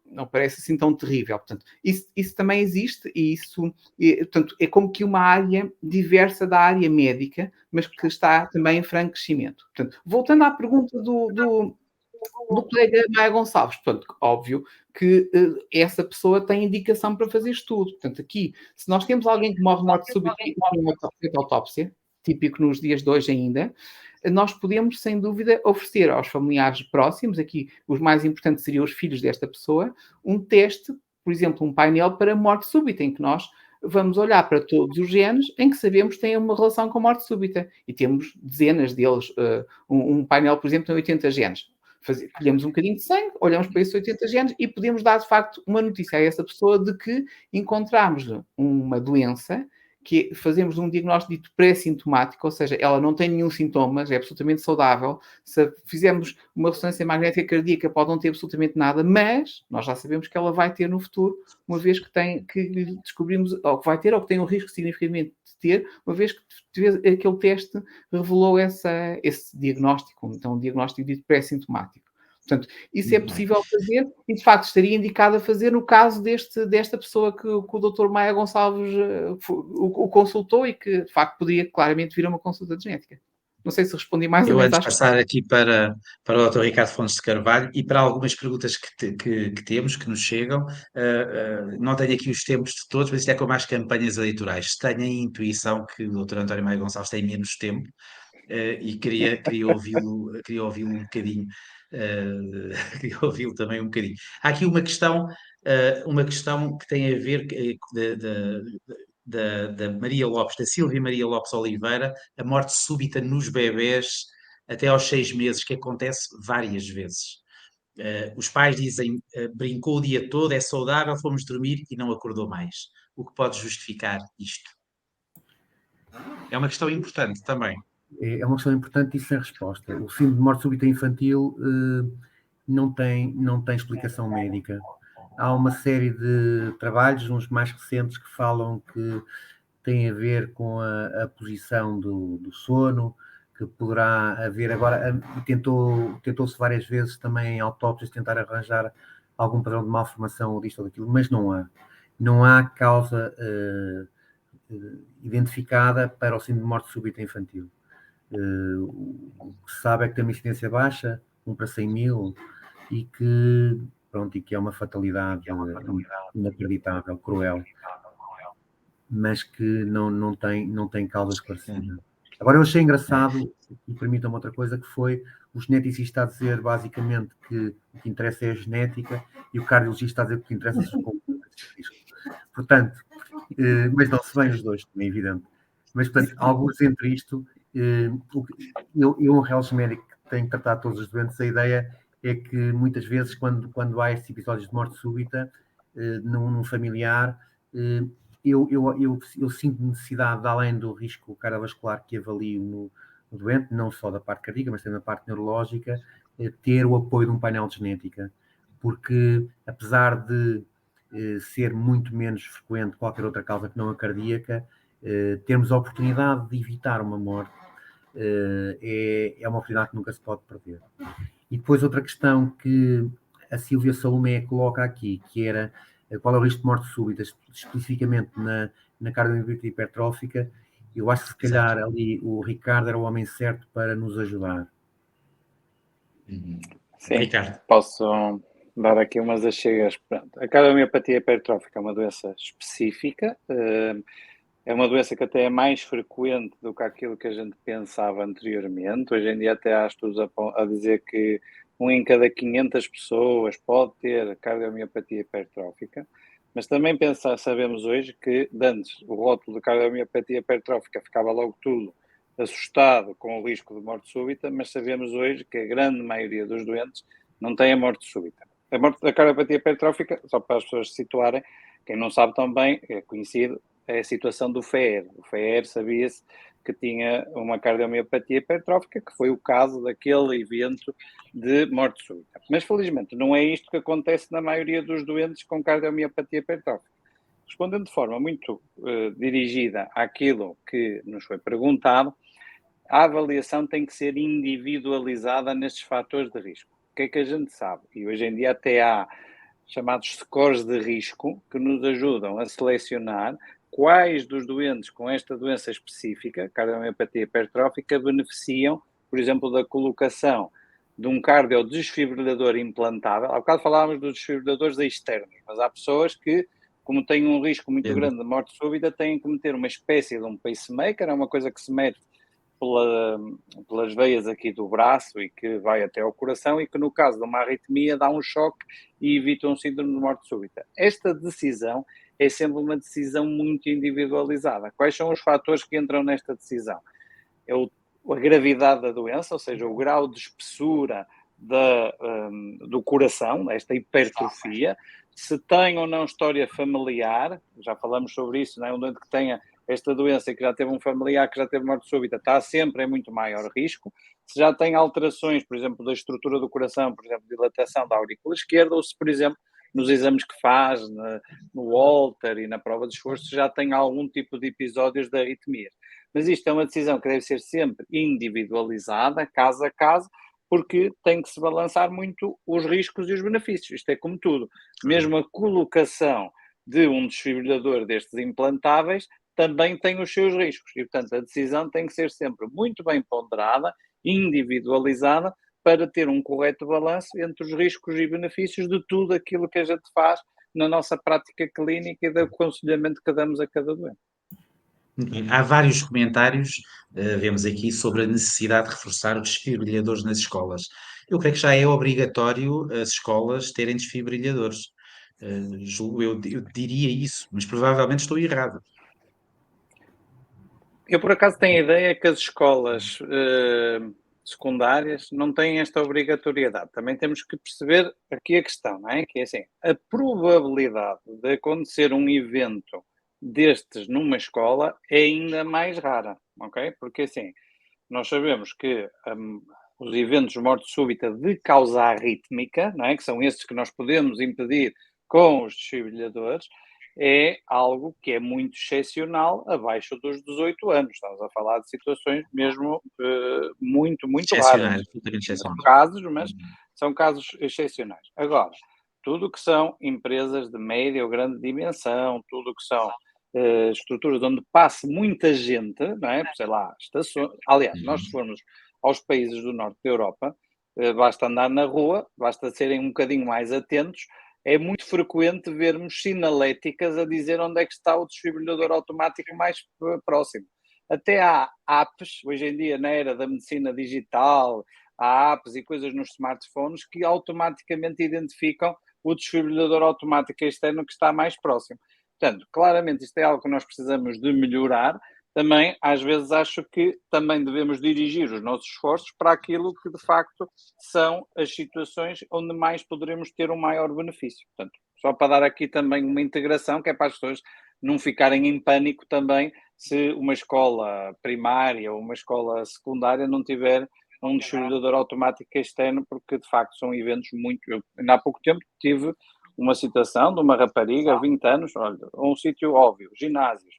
não parece assim tão terrível. Portanto, isso também existe e portanto, é como que uma área diversa da área médica, mas que está também em franco crescimento. Portanto, voltando à pergunta do colega Maia Gonçalves, portanto, óbvio que essa pessoa tem indicação para fazer estudo. Portanto, aqui, se nós temos alguém que morre de morte súbita e tem autópsia, típico nos dias de hoje ainda, nós podemos, sem dúvida, oferecer aos familiares próximos, aqui os mais importantes seriam os filhos desta pessoa, um teste, por exemplo, um painel para morte súbita, em que nós vamos olhar para todos os genes em que sabemos que têm uma relação com a morte súbita. E temos dezenas deles. Um painel, por exemplo, tem 80 genes. Colhemos um bocadinho de sangue, olhamos para esses 80 genes e podemos dar, de facto, uma notícia a essa pessoa de que encontramos uma doença, que fazemos um diagnóstico dito pré-sintomático, ou seja, ela não tem nenhum sintoma, é absolutamente saudável. Se fizermos uma ressonância magnética cardíaca, pode não ter absolutamente nada, mas nós já sabemos que ela vai ter no futuro, uma vez que descobrimos, ou que vai ter, ou que tem um risco significativamente de ter, uma vez que aquele teste revelou esse diagnóstico, então um diagnóstico dito pré-sintomático. Portanto, isso é possível fazer e, de facto, estaria indicado a fazer no caso desta pessoa que o Dr. Maia Gonçalves o consultou e que, de facto, poderia claramente vir a uma consulta de genética. Não sei se respondi mais ou menos. Eu antes de passar aqui para o Dr. Ricardo Fontes de Carvalho e para algumas perguntas que temos, que nos chegam, não tenho aqui os tempos de todos, mas isto é como as campanhas eleitorais. Tenho a intuição que o Dr. António Maia Gonçalves tem menos tempo e queria ouvi-lo um bocadinho. Queria ouvi-lo também um bocadinho. Há aqui uma questão que tem a ver da Maria Lopes, da Silvia Maria Lopes Oliveira, a morte súbita nos bebés até aos 6 meses, que acontece várias vezes. Os pais dizem, brincou o dia todo, é saudável, fomos dormir e não acordou mais. O que pode justificar isto? É uma questão importante também. É uma questão importante e sem resposta. O síndrome de morte súbita infantil não tem explicação médica. Há uma série de trabalhos, uns mais recentes, que falam que tem a ver com a posição do sono, que poderá haver agora, tentou-se várias vezes também em autópsias tentar arranjar algum padrão de malformação ou disto ou daquilo, mas não há causa identificada para o síndrome de morte súbita infantil. O que se sabe é que tem uma incidência baixa, 1 para 100 mil, e que é uma fatalidade inacreditável, cruel, mas que não tem causa esclarecida. Agora, eu achei engraçado, e permitam-me outra coisa, que foi o geneticista a dizer basicamente que o que interessa é a genética e o cardiologista a dizer que o que interessa são os componentes de risco. Portanto, mas não se bem os dois, é evidente. Mas, portanto, alguns entre isto, um relógio médico que tem que tratar todos os doentes, a ideia é que muitas vezes, quando há estes episódios de morte súbita num familiar, eu sinto necessidade, além do risco cardiovascular que avalio no doente, não só da parte cardíaca, mas também da parte neurológica, ter o apoio de um painel de genética. Porque, apesar de ser muito menos frequente qualquer outra causa que não a cardíaca, termos a oportunidade de evitar uma morte é uma oportunidade que nunca se pode perder. E depois outra questão que a Silvia Salomé coloca aqui, que era qual é o risco de morte súbita, especificamente na cardiomiopatia hipertrófica. Eu acho que se calhar ali o Ricardo era o homem certo para nos ajudar. Sim, Ricardo. Posso dar aqui umas achegas. A cardiomiopatia hipertrófica é uma doença específica, é uma doença que até é mais frequente do que aquilo que a gente pensava anteriormente. Hoje em dia até há estudos a dizer que 1 em cada 500 pessoas pode ter cardiomiopatia hipertrófica, mas também sabemos hoje que antes o rótulo de cardiomiopatia hipertrófica ficava logo tudo assustado com o risco de morte súbita, mas sabemos hoje que a grande maioria dos doentes não tem a morte súbita. A morte da cardiopatia hipertrófica, só para as pessoas se situarem, quem não sabe também, é conhecido, é a situação do FEER. O FEER sabia-se que tinha uma cardiomiopatia hipertrófica, que foi o caso daquele evento de morte súbita. Mas, felizmente, não é isto que acontece na maioria dos doentes com cardiomiopatia hipertrófica. Respondendo de forma muito dirigida àquilo que nos foi perguntado, a avaliação tem que ser individualizada nestes fatores de risco. O que é que a gente sabe? E hoje em dia até há chamados scores de risco que nos ajudam a selecionar quais dos doentes com esta doença específica, cardiomiopatia hipertrófica, beneficiam, por exemplo, da colocação de um cardiodesfibrilador implantável. Há bocado falávamos dos desfibriladores externos, mas há pessoas que, como têm um risco muito grande de morte súbita, têm que meter uma espécie de um pacemaker, é uma coisa que se mete pelas veias aqui do braço e que vai até ao coração e que no caso de uma arritmia dá um choque e evita um síndrome de morte súbita. Esta decisão é sempre uma decisão muito individualizada. Quais são os fatores que entram nesta decisão? É a gravidade da doença, ou seja, o grau de espessura do coração, esta hipertrofia, se tem ou não história familiar, já falamos sobre isso, não é? Um doente que tenha esta doença e que já teve um familiar que já teve morte súbita, está sempre em muito maior risco. Se já tem alterações, por exemplo, da estrutura do coração, por exemplo, dilatação da aurícula esquerda, ou se, por exemplo, nos exames que faz, no Holter e na prova de esforço, já tem algum tipo de episódios de arritmias. Mas isto é uma decisão que deve ser sempre individualizada, caso a caso, porque tem que se balançar muito os riscos e os benefícios. Isto é como tudo. Mesmo a colocação de um desfibrilador destes implantáveis também tem os seus riscos. E, portanto, a decisão tem que ser sempre muito bem ponderada, individualizada, para ter um correto balanço entre os riscos e benefícios de tudo aquilo que a gente faz na nossa prática clínica e do aconselhamento que damos a cada doente. Há vários comentários, vemos aqui, sobre a necessidade de reforçar os desfibrilhadores nas escolas. Eu creio que já é obrigatório as escolas terem desfibrilhadores. Eu diria isso, mas provavelmente estou errado. Eu, por acaso, tenho a ideia que as escolas secundárias não têm esta obrigatoriedade. Também temos que perceber aqui a questão, não é? Que é assim, a probabilidade de acontecer um evento destes numa escola é ainda mais rara, ok? Porque assim, nós sabemos que os eventos de morte súbita de causa arrítmica, não é? Que são estes que nós podemos impedir com os desfibrilhadores, é algo que é muito excepcional abaixo dos 18 anos. Estamos a falar de situações mesmo muito, muito raras. São casos, mas são casos excepcionais. Agora, tudo o que são empresas de média ou grande dimensão, tudo o que são estruturas onde passe muita gente, não é? Sei lá, estações. Aliás, nós se formos aos países do norte da Europa, basta andar na rua, basta serem um bocadinho mais atentos. É muito frequente vermos sinaléticas a dizer onde é que está o desfibrilhador automático mais próximo. Até há apps, hoje em dia na era da medicina digital, há apps e coisas nos smartphones que automaticamente identificam o desfibrilhador automático externo que está mais próximo. Portanto, claramente isto é algo que nós precisamos de melhorar. Também, às vezes, acho que também devemos dirigir os nossos esforços para aquilo que, de facto, são as situações onde mais poderemos ter um maior benefício. Portanto, só para dar aqui também uma integração, que é para as pessoas não ficarem em pânico também se uma escola primária ou uma escola secundária não tiver um desfibrilhador automático externo, porque, de facto, são eventos muito... Eu, ainda há pouco tempo, tive uma situação de uma rapariga, 20 anos, olha, um sítio óbvio, ginásios,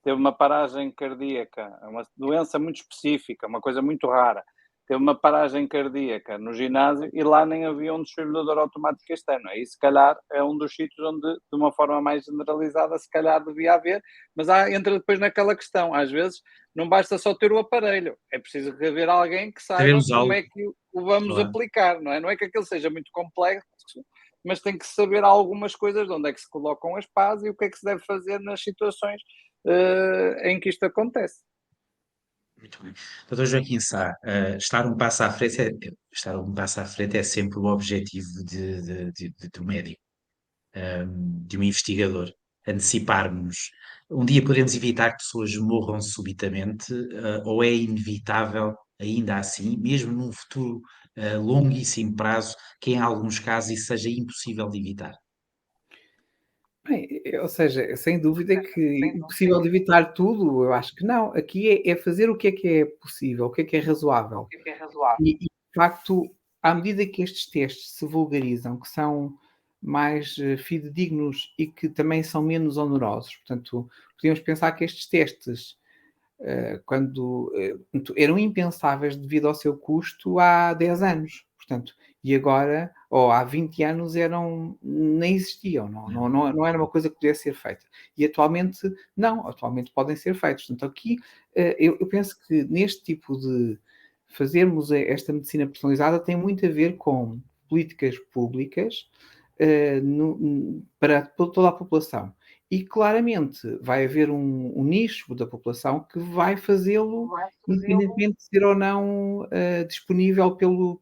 teve uma paragem cardíaca, uma doença muito específica, uma coisa muito rara, teve uma paragem cardíaca no ginásio e lá nem havia um desfibrilador automático externo. Aí, se calhar, é um dos sítios onde, de uma forma mais generalizada, se calhar devia haver, mas entra depois naquela questão. Às vezes, não basta só ter o aparelho, é preciso haver alguém que saiba como é que o vamos aplicar, não é? Não é que aquilo seja muito complexo, mas tem que saber algumas coisas, de onde é que se colocam as pás e o que é que se deve fazer nas situações em que isto acontece. Muito bem. Doutor Joaquim Sá, estar um passo à frente é sempre o objetivo do médico, de um investigador. Anteciparmos. Um dia podemos evitar que pessoas morram subitamente, ou é inevitável, ainda assim, mesmo num futuro longuíssimo prazo, que em alguns casos isso seja impossível de evitar? Bem, ou seja, sem dúvida que impossível de evitar tudo, eu acho que não. Aqui é fazer o que é possível, o que é razoável. E, de facto, à medida que estes testes se vulgarizam, que são mais fidedignos e que também são menos onerosos, portanto, podemos pensar que estes testes, quando eram impensáveis devido ao seu custo há 10 anos, portanto, e agora, ou há 20 anos, nem existiam, não era uma coisa que pudesse ser feita. E atualmente, não, atualmente podem ser feitos. Portanto, aqui, eu penso que neste tipo de fazermos esta medicina personalizada tem muito a ver com políticas públicas para toda a população. E claramente vai haver um nicho da população que vai fazê-lo independentemente de ser ou não disponível pelo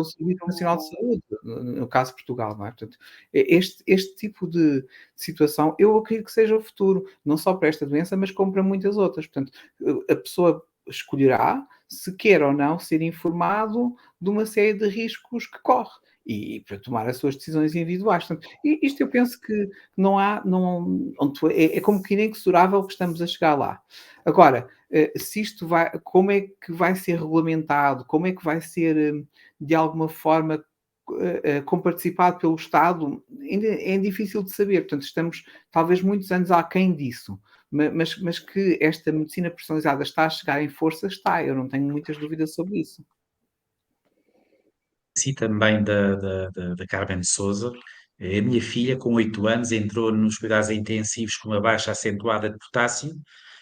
Serviço Nacional de Saúde, no caso de Portugal, não é? Portanto, este tipo de situação, eu acredito que seja o futuro, não só para esta doença, mas como para muitas outras. Portanto, a pessoa escolherá se quer ou não ser informado de uma série de riscos que corre e para tomar as suas decisões individuais. Portanto, isto eu penso que não há, é como que inexorável que estamos a chegar lá. Agora, se isto vai, como é que vai ser regulamentado, como é que vai ser de alguma forma comparticipado pelo Estado, ainda é difícil de saber. Portanto, estamos talvez muitos anos aquém disso. Mas que esta medicina personalizada está a chegar em força, está. Eu não tenho muitas dúvidas sobre isso. Sim, também da Carmen Souza. A minha filha, com 8 anos, entrou nos cuidados intensivos com uma baixa acentuada de potássio,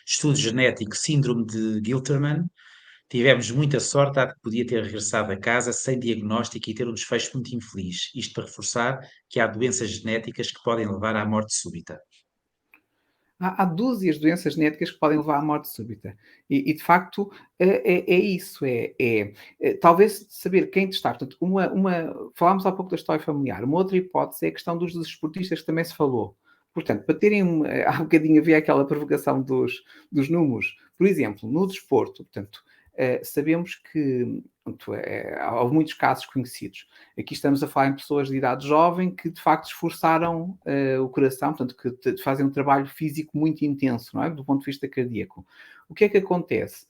estudo genético, síndrome de Gilterman. Tivemos muita sorte, há que podia ter regressado a casa sem diagnóstico e ter um desfecho muito infeliz. Isto para reforçar que há doenças genéticas que podem levar à morte súbita. Há dúzias de doenças genéticas que podem levar à morte súbita. De facto, é isso. Talvez saber quem testar. Portanto, falámos há pouco da história familiar. Uma outra hipótese é a questão dos desportistas que também se falou. Portanto, para terem... Há um bocadinho havia aquela provocação dos números. Por exemplo, no desporto, portanto, sabemos que há muitos casos conhecidos. Aqui estamos a falar em pessoas de idade jovem que, de facto, esforçaram o coração, portanto, que fazem um trabalho físico muito intenso, não é? Do ponto de vista cardíaco. O que é que acontece?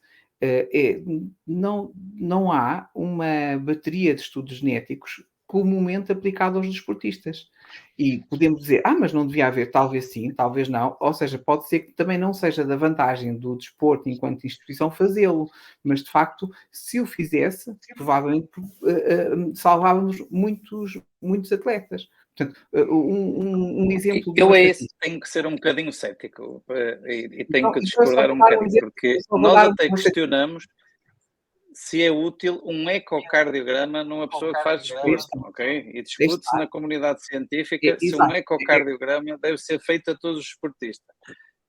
Não há uma bateria de estudos genéticos comumente aplicado aos desportistas. E podemos dizer, mas não devia haver, talvez sim, talvez não. Ou seja, pode ser que também não seja da vantagem do desporto enquanto instituição fazê-lo, mas de facto, se o fizesse, provavelmente salvávamos muitos atletas. Portanto, um exemplo... Eu é esse, tenho que ser um bocadinho cético e tenho que discordar um bocadinho, porque nós até questionamos se é útil um ecocardiograma numa pessoa que faz desporto, ok? E discute-se na comunidade científica se um ecocardiograma deve ser feito a todos os esportistas.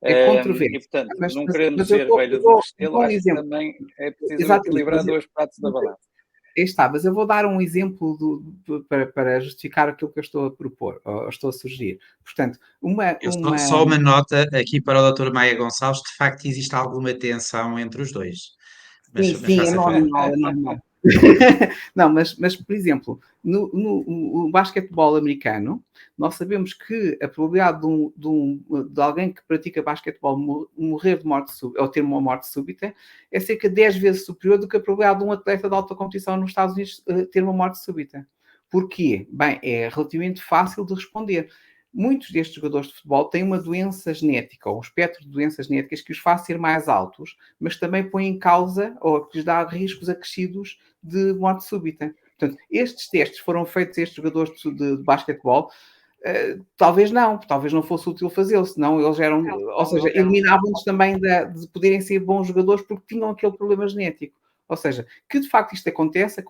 E, portanto, não queremos ser velho do Restelo, acho que também é preciso equilibrar dois pratos da balança. Está, mas eu vou dar um exemplo para justificar aquilo que eu estou a propor, ou estou a sugerir. Portanto, Só uma nota aqui para o Dr. Maia Gonçalves, de facto existe alguma tensão entre os dois. Sim, é normal. Não, mas, por exemplo, no basquetebol americano, nós sabemos que a probabilidade de alguém que pratica basquetebol morrer de morte súbita, ou ter uma morte súbita, é cerca de 10 vezes superior do que a probabilidade de um atleta de alta competição nos Estados Unidos ter uma morte súbita. Porquê? Bem, é relativamente fácil de responder. Muitos destes jogadores de futebol têm uma doença genética, ou um espectro de doenças genéticas que os faz ser mais altos, mas também põe em causa, ou que lhes dá riscos acrescidos de morte súbita. Portanto, estes testes foram feitos a estes jogadores de basquetebol, talvez não fosse útil fazê-lo, senão eles eram, ou seja, eliminavam-nos também de poderem ser bons jogadores porque tinham aquele problema genético. Ou seja, que de facto isto acontece.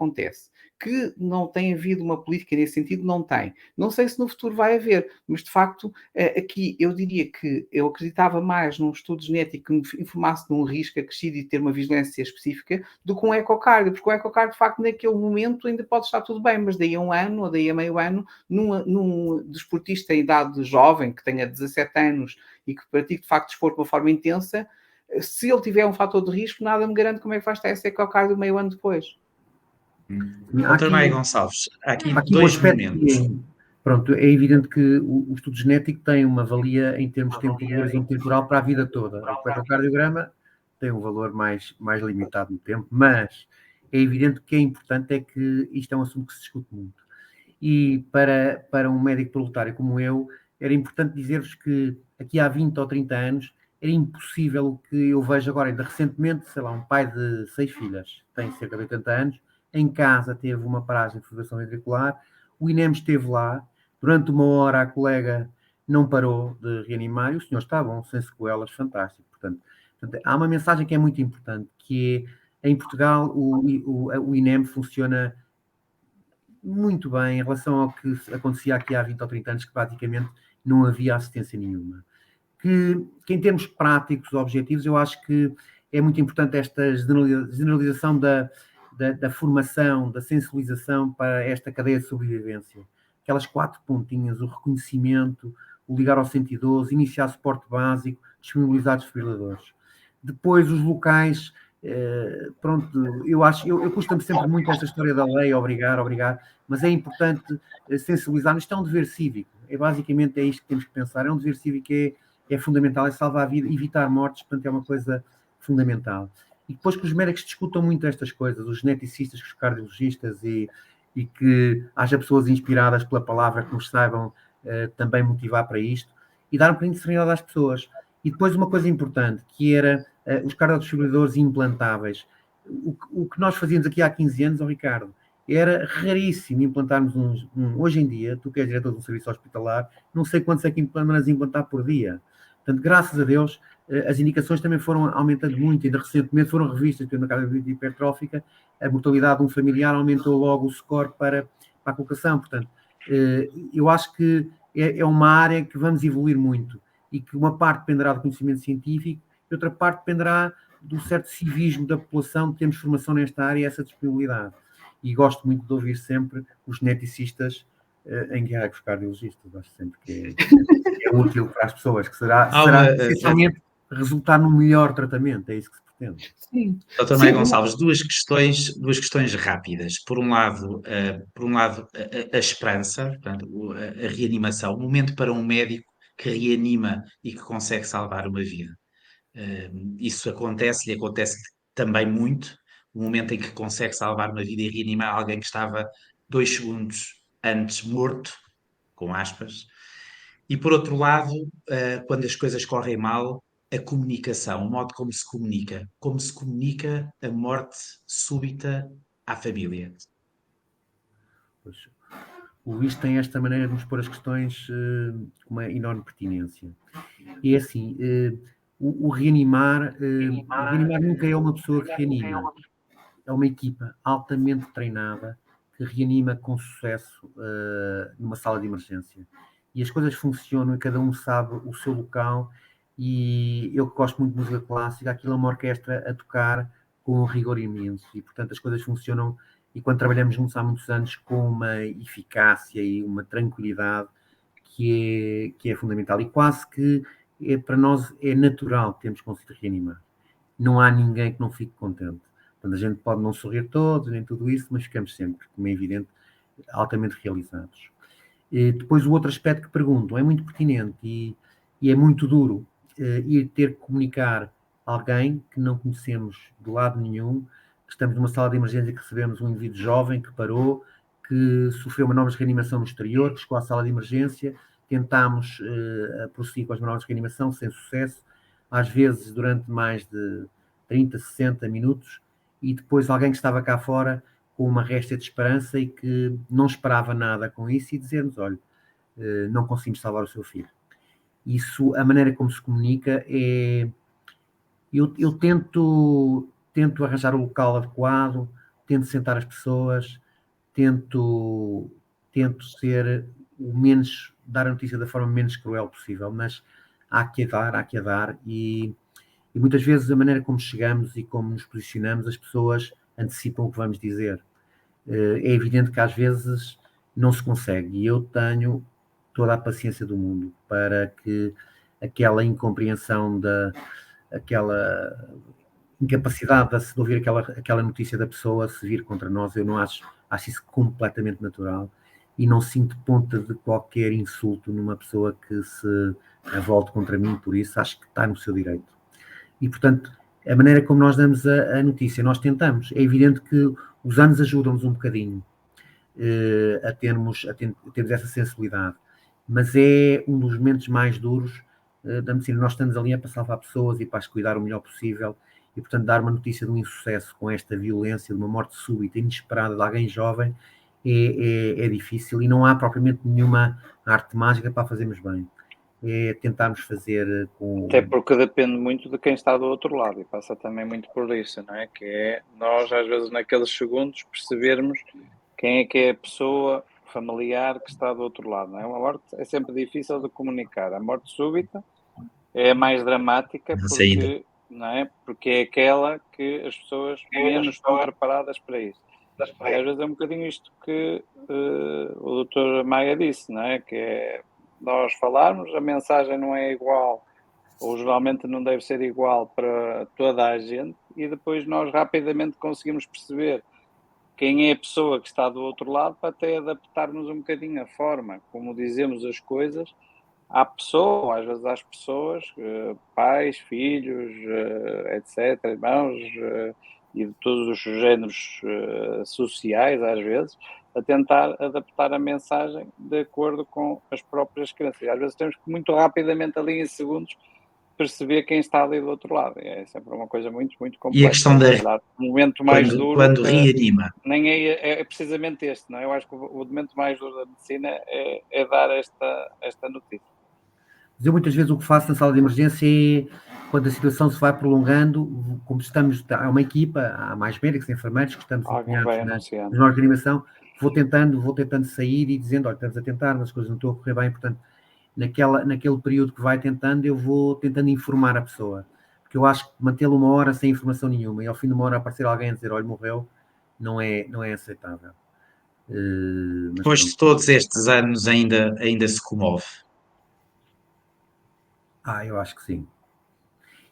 Que não tem havido uma política nesse sentido, não tem. Não sei se no futuro vai haver, mas de facto, aqui eu diria que eu acreditava mais num estudo genético que me informasse de um risco acrescido e ter uma vigilância específica do que um ecocardio, porque o ecocardio, de facto, naquele momento ainda pode estar tudo bem, mas daí a um ano ou daí a meio ano, num desportista em idade jovem, que tenha 17 anos e que pratique, de facto, desporto de uma forma intensa, se ele tiver um fator de risco, nada me garante como é que vai estar esse ecocardio meio ano depois. Dr. Maia Gonçalves, há aqui dois momentos. Pronto, é evidente que o estudo genético tem uma valia em termos de tempo de horizonte temporal para a vida toda. O ecocardiograma tem um valor mais limitado no tempo, mas é evidente que é importante é que isto é um assunto que se discute muito. E para um médico proletário como eu, era importante dizer-vos que aqui há 20 ou 30 anos era impossível o que eu vejo agora. Ainda recentemente, sei lá, um pai de 6 filhas, tem cerca de 80 anos, em casa teve uma paragem de fibrilação ventricular, o INEM esteve lá, durante uma hora a colega não parou de reanimar e o senhor está bom, sem sequelas, fantástico. Portanto, há uma mensagem que é muito importante, que é, em Portugal, o INEM funciona muito bem em relação ao que acontecia aqui há 20 ou 30 anos, que praticamente não havia assistência nenhuma. que em termos práticos, objetivos, eu acho que é muito importante esta generalização da formação, da sensibilização para esta cadeia de sobrevivência. Aquelas 4 pontinhas, o reconhecimento, o ligar ao 112, iniciar suporte básico, disponibilizar desfibriladores. Depois, os locais, pronto, eu custa-me sempre muito esta história da lei, obrigar, mas é importante sensibilizar. Isto é um dever cívico, basicamente é isto que temos que pensar, é um dever cívico que é fundamental, é salvar a vida, evitar mortes, portanto é uma coisa fundamental. E depois que os médicos discutam muito estas coisas, os geneticistas, os cardiologistas, e que haja pessoas inspiradas pela palavra que nos saibam também motivar para isto, e dar um bocadinho de serenidade às pessoas. E depois uma coisa importante, que era os cardiodesfibriladores implantáveis. O que nós fazíamos aqui há 15 anos, Ricardo, era raríssimo implantarmos hoje em dia, tu que és diretor de um serviço hospitalar, não sei quantos é que implantar por dia. Portanto, graças a Deus, as indicações também foram aumentando muito, ainda recentemente foram revistas pela cardiologia hipertrófica, a mortalidade de um familiar aumentou logo o score para a colocação. Portanto, eu acho que é uma área que vamos evoluir muito e que uma parte dependerá do conhecimento científico e outra parte dependerá do certo civismo da população, de termos formação nesta área e essa disponibilidade. E gosto muito de ouvir sempre os geneticistas em guerra com os cardiologistas. Acho sempre que é útil para as pessoas, que será essencialmente resultar no melhor tratamento, é isso que se pretende. Sim. Dr. Maia Gonçalves, duas questões rápidas. Por um lado, a esperança, portanto, a reanimação, o momento para um médico que reanima e que consegue salvar uma vida. Isso acontece também muito, o momento em que consegue salvar uma vida e reanimar alguém que estava 2 segundos antes morto, com aspas. E por outro lado, quando as coisas correm mal, a comunicação, o modo como se comunica a morte súbita à família. Pois, o Luís tem esta maneira de nos pôr as questões com uma enorme pertinência. E é assim, o reanimar nunca é uma pessoa que reanima, é uma equipa altamente treinada que reanima com sucesso numa sala de emergência. E as coisas funcionam e cada um sabe o seu local. E eu que gosto muito de música clássica, aquilo é uma orquestra a tocar com um rigor imenso. E, portanto, as coisas funcionam. E quando trabalhamos juntos há muitos anos, com uma eficácia e uma tranquilidade que é fundamental. E quase que para nós é natural que temos conseguido reanimar. Não há ninguém que não fique contente. Portanto, a gente pode não sorrir todos, nem tudo isso, mas ficamos sempre, como é evidente, altamente realizados. E depois o outro aspecto que perguntam é muito pertinente e é muito duro ir ter que comunicar alguém que não conhecemos de lado nenhum, que estamos numa sala de emergência, que recebemos um indivíduo jovem que parou, que sofreu uma nova reanimação no exterior, que chegou à sala de emergência, tentámos prosseguir com as manobras de reanimação sem sucesso, às vezes durante mais de 30, 60 minutos, e depois alguém que estava cá fora com uma réstia de esperança e que não esperava nada com isso e dizer-nos, olha, não conseguimos salvar o seu filho. Isso, a maneira como se comunica é... Eu tento arranjar o local adequado, tento sentar as pessoas, tento ser dar a notícia da forma menos cruel possível, mas há que a dar e muitas vezes a maneira como chegamos e como nos posicionamos, as pessoas antecipam o que vamos dizer. É evidente que às vezes não se consegue e eu tenho toda a paciência do mundo para que aquela incompreensão, aquela incapacidade de ouvir aquela notícia da pessoa se vir contra nós, eu não acho isso completamente natural e não sinto ponta de qualquer insulto numa pessoa que se revolte contra mim por isso, acho que está no seu direito. E, portanto, a maneira como nós damos a notícia, nós tentamos. É evidente que os anos ajudam-nos um bocadinho a termos essa sensibilidade, mas é um dos momentos mais duros da medicina. Nós estamos ali para salvar pessoas e para as cuidar o melhor possível e, portanto, dar uma notícia de um insucesso com esta violência, de uma morte súbita, inesperada de alguém jovem, é difícil e não há propriamente nenhuma arte mágica para fazermos bem. É tentarmos fazer com... Até porque depende muito de quem está do outro lado e passa também muito por isso, não é? Que é nós, às vezes, naqueles segundos, percebermos quem é a pessoa familiar que está do outro lado, não é? Uma morte é sempre difícil de comunicar. A morte súbita é a mais dramática Não sei ainda. porque, não é? Porque é aquela que as pessoas menos estão preparadas para isso. E às vezes é um bocadinho isto que o Dr. Maia disse, não é? Que é nós falarmos, a mensagem não é igual, ou geralmente não deve ser igual para toda a gente, e depois nós rapidamente conseguimos perceber quem é a pessoa que está do outro lado para até adaptarmos um bocadinho a forma como dizemos as coisas à pessoa, às vezes às pessoas, pais, filhos, etc., irmãos, e de todos os géneros sociais, às vezes, a tentar adaptar a mensagem de acordo com as próprias crenças. E às vezes temos que muito rapidamente, ali em segundos, perceber quem está ali do outro lado. É sempre uma coisa muito, muito E a complexa. questão Se calhar, o momento mais duro quando reanima. nem é precisamente este, não é? Eu acho que o momento mais duro da medicina é dar esta notícia. Mas eu muitas vezes o que faço na sala de emergência é, quando a situação se vai prolongando, como estamos, há uma equipa, há mais médicos, enfermeiros que estamos Alguém vai empenhados anunciando. na reanimação, vou tentando sair e dizendo, olha, estamos a tentar, mas as coisas não estão a correr bem, portanto, naquele período que vai tentando, eu vou tentando informar a pessoa, porque eu acho que mantê-lo uma hora sem informação nenhuma e ao fim de uma hora aparecer alguém a dizer, olha, morreu, não é aceitável. Depois de todos estes anos ainda se comove. Eu acho que sim.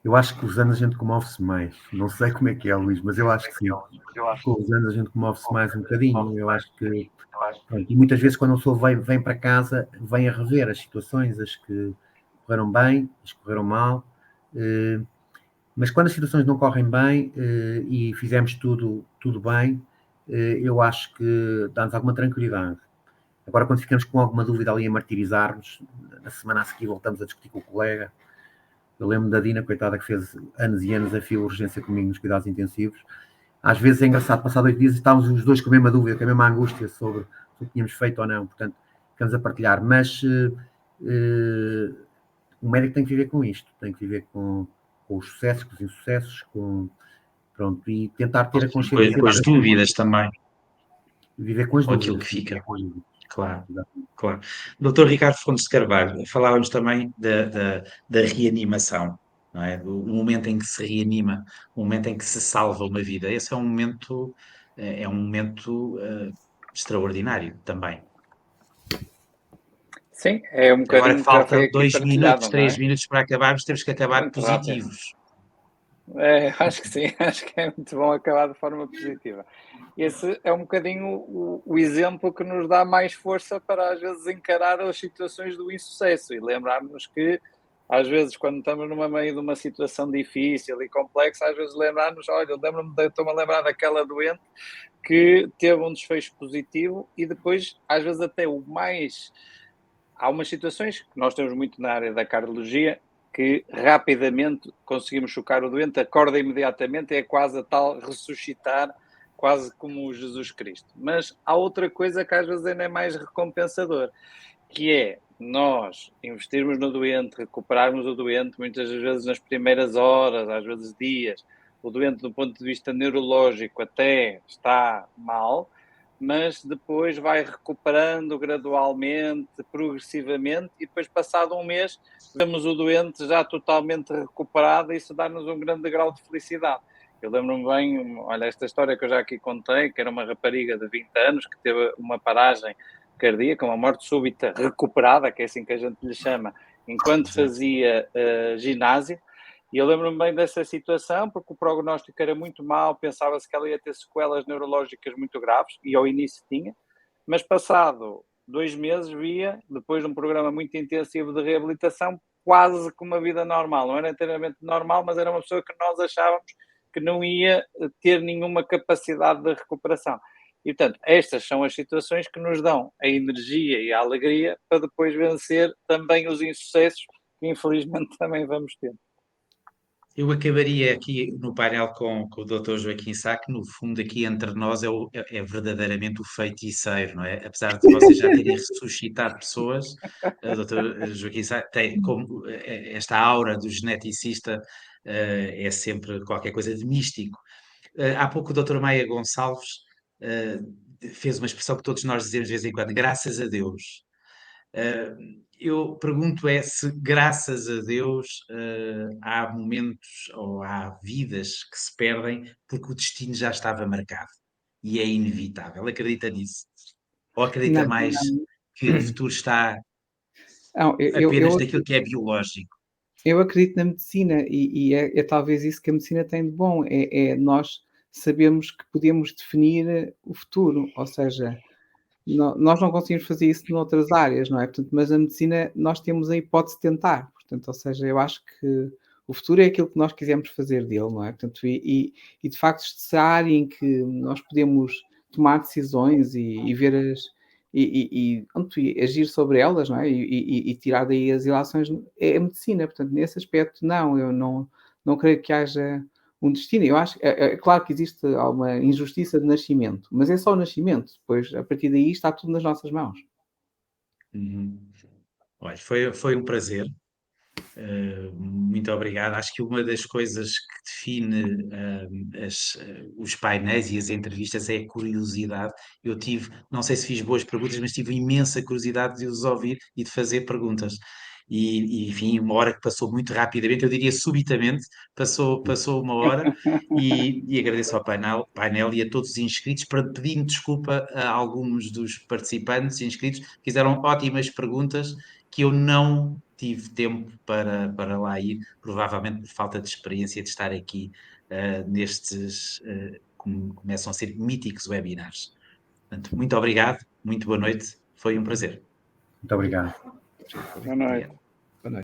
Eu acho que os anos a gente comove-se mais. Não sei como é que é, Luís, mas eu acho que sim. Com os anos a gente comove-se mais um bocadinho. Eu acho que. Pronto, e muitas vezes, quando a pessoa vem para casa, vem a rever as situações, as que correram bem, as que correram mal. Mas quando as situações não correm bem e fizemos tudo bem, eu acho que dá-nos alguma tranquilidade. Agora, quando ficamos com alguma dúvida ali a martirizar-nos, na semana a seguir voltamos a discutir com o colega. Eu lembro da Dina, coitada, que fez anos e anos a fio urgência comigo nos cuidados intensivos. Às vezes é engraçado, passar 2 dias e estávamos os dois com a mesma dúvida, com a mesma angústia sobre o que tínhamos feito ou não. Portanto, ficamos a partilhar. Mas o médico tem que viver com isto, tem que viver com os sucessos, com os insucessos, pronto, e tentar ter a consciência. Com as dúvidas também. Viver com as dúvidas. Aquilo que fica. Claro, claro. Doutor Ricardo Fontes de Carvalho, falávamos também da reanimação, não é? Do momento em que se reanima, o momento em que se salva uma vida. Esse é um momento extraordinário também. Sim, é um bocadinho Agora que já foi falta aqui 2 minutos, partilhado, não 3 é? minutos para acabarmos, temos que acabar Muito rápido. positivos. Acho que sim, acho que é muito bom acabar de forma positiva. Esse é um bocadinho o exemplo que nos dá mais força para às vezes encarar as situações do insucesso e lembrarmos que às vezes quando estamos numa meio de uma situação difícil e complexa, às vezes lembrar-nos, olha, estou-me a lembrar daquela doente que teve um desfecho positivo e depois às vezes até o mais... Há umas situações que nós temos muito na área da cardiologia que rapidamente conseguimos chocar o doente, acorda imediatamente, é quase a tal ressuscitar, quase como o Jesus Cristo. Mas há outra coisa que às vezes ainda é mais recompensador, que é nós investirmos no doente, recuperarmos o doente, muitas vezes nas primeiras horas, às vezes dias, o doente do ponto de vista neurológico até está mal, mas depois vai recuperando gradualmente, progressivamente, e depois, passado um mês, vemos o doente já totalmente recuperado e isso dá-nos um grande grau de felicidade. Eu lembro-me bem, olha, esta história que eu já aqui contei, que era uma rapariga de 20 anos que teve uma paragem cardíaca, uma morte súbita recuperada, que é assim que a gente lhe chama, enquanto fazia ginásio. E eu lembro-me bem dessa situação, porque o prognóstico era muito mau, pensava-se que ela ia ter sequelas neurológicas muito graves, e ao início tinha, mas passado 2 meses via, depois de um programa muito intensivo de reabilitação, quase com uma vida normal. Não era inteiramente normal, mas era uma pessoa que nós achávamos que não ia ter nenhuma capacidade de recuperação. E, portanto, estas são as situações que nos dão a energia e a alegria para depois vencer também os insucessos que, infelizmente, também vamos ter. Eu acabaria aqui no painel com o Dr. Joaquim Sá, que no fundo aqui entre nós é verdadeiramente o feiticeiro, não é? Apesar de vocês já terem ressuscitado pessoas, o Dr. Joaquim Sá tem como esta aura do geneticista, é sempre qualquer coisa de místico. Há pouco o Dr. Maia Gonçalves fez uma expressão que todos nós dizemos de vez em quando, graças a Deus. Eu pergunto se, graças a Deus, há momentos ou há vidas que se perdem porque o destino já estava marcado e é inevitável. Acredita nisso? Ou acredita Não, mais que o futuro está não, apenas daquilo que é biológico? eu acredito na medicina e é talvez isso que a medicina tem de bom, é nós sabemos que podemos definir o futuro, ou seja, nós não conseguimos fazer isso noutras áreas, não é? Portanto, mas a medicina nós temos a hipótese de tentar, portanto, ou seja, eu acho que o futuro é aquilo que nós quisermos fazer dele, não é? Portanto, e de facto, se há área em que nós podemos tomar decisões e ver pronto, e agir sobre elas, não é? E tirar daí as ilações, é a medicina, portanto, nesse aspecto, não, eu não creio que haja um destino. Eu acho, é claro que existe alguma injustiça de nascimento, mas é só o nascimento, depois, a partir daí, está tudo nas nossas mãos. Uhum. Olha, foi um prazer. Muito obrigado. Acho que uma das coisas que define os painéis e as entrevistas é a curiosidade. Eu tive, não sei se fiz boas perguntas, mas tive imensa curiosidade de os ouvir e de fazer perguntas. Enfim, uma hora que passou muito rapidamente, eu diria subitamente, passou uma hora, e agradeço ao painel e a todos os inscritos, pedindo desculpa a alguns dos participantes inscritos, que fizeram ótimas perguntas que eu não tive tempo para lá ir, provavelmente por falta de experiência de estar aqui nestes, como começam a ser míticos webinars. Portanto, muito obrigado, muito boa noite, foi um prazer. Muito obrigado. Boa noite.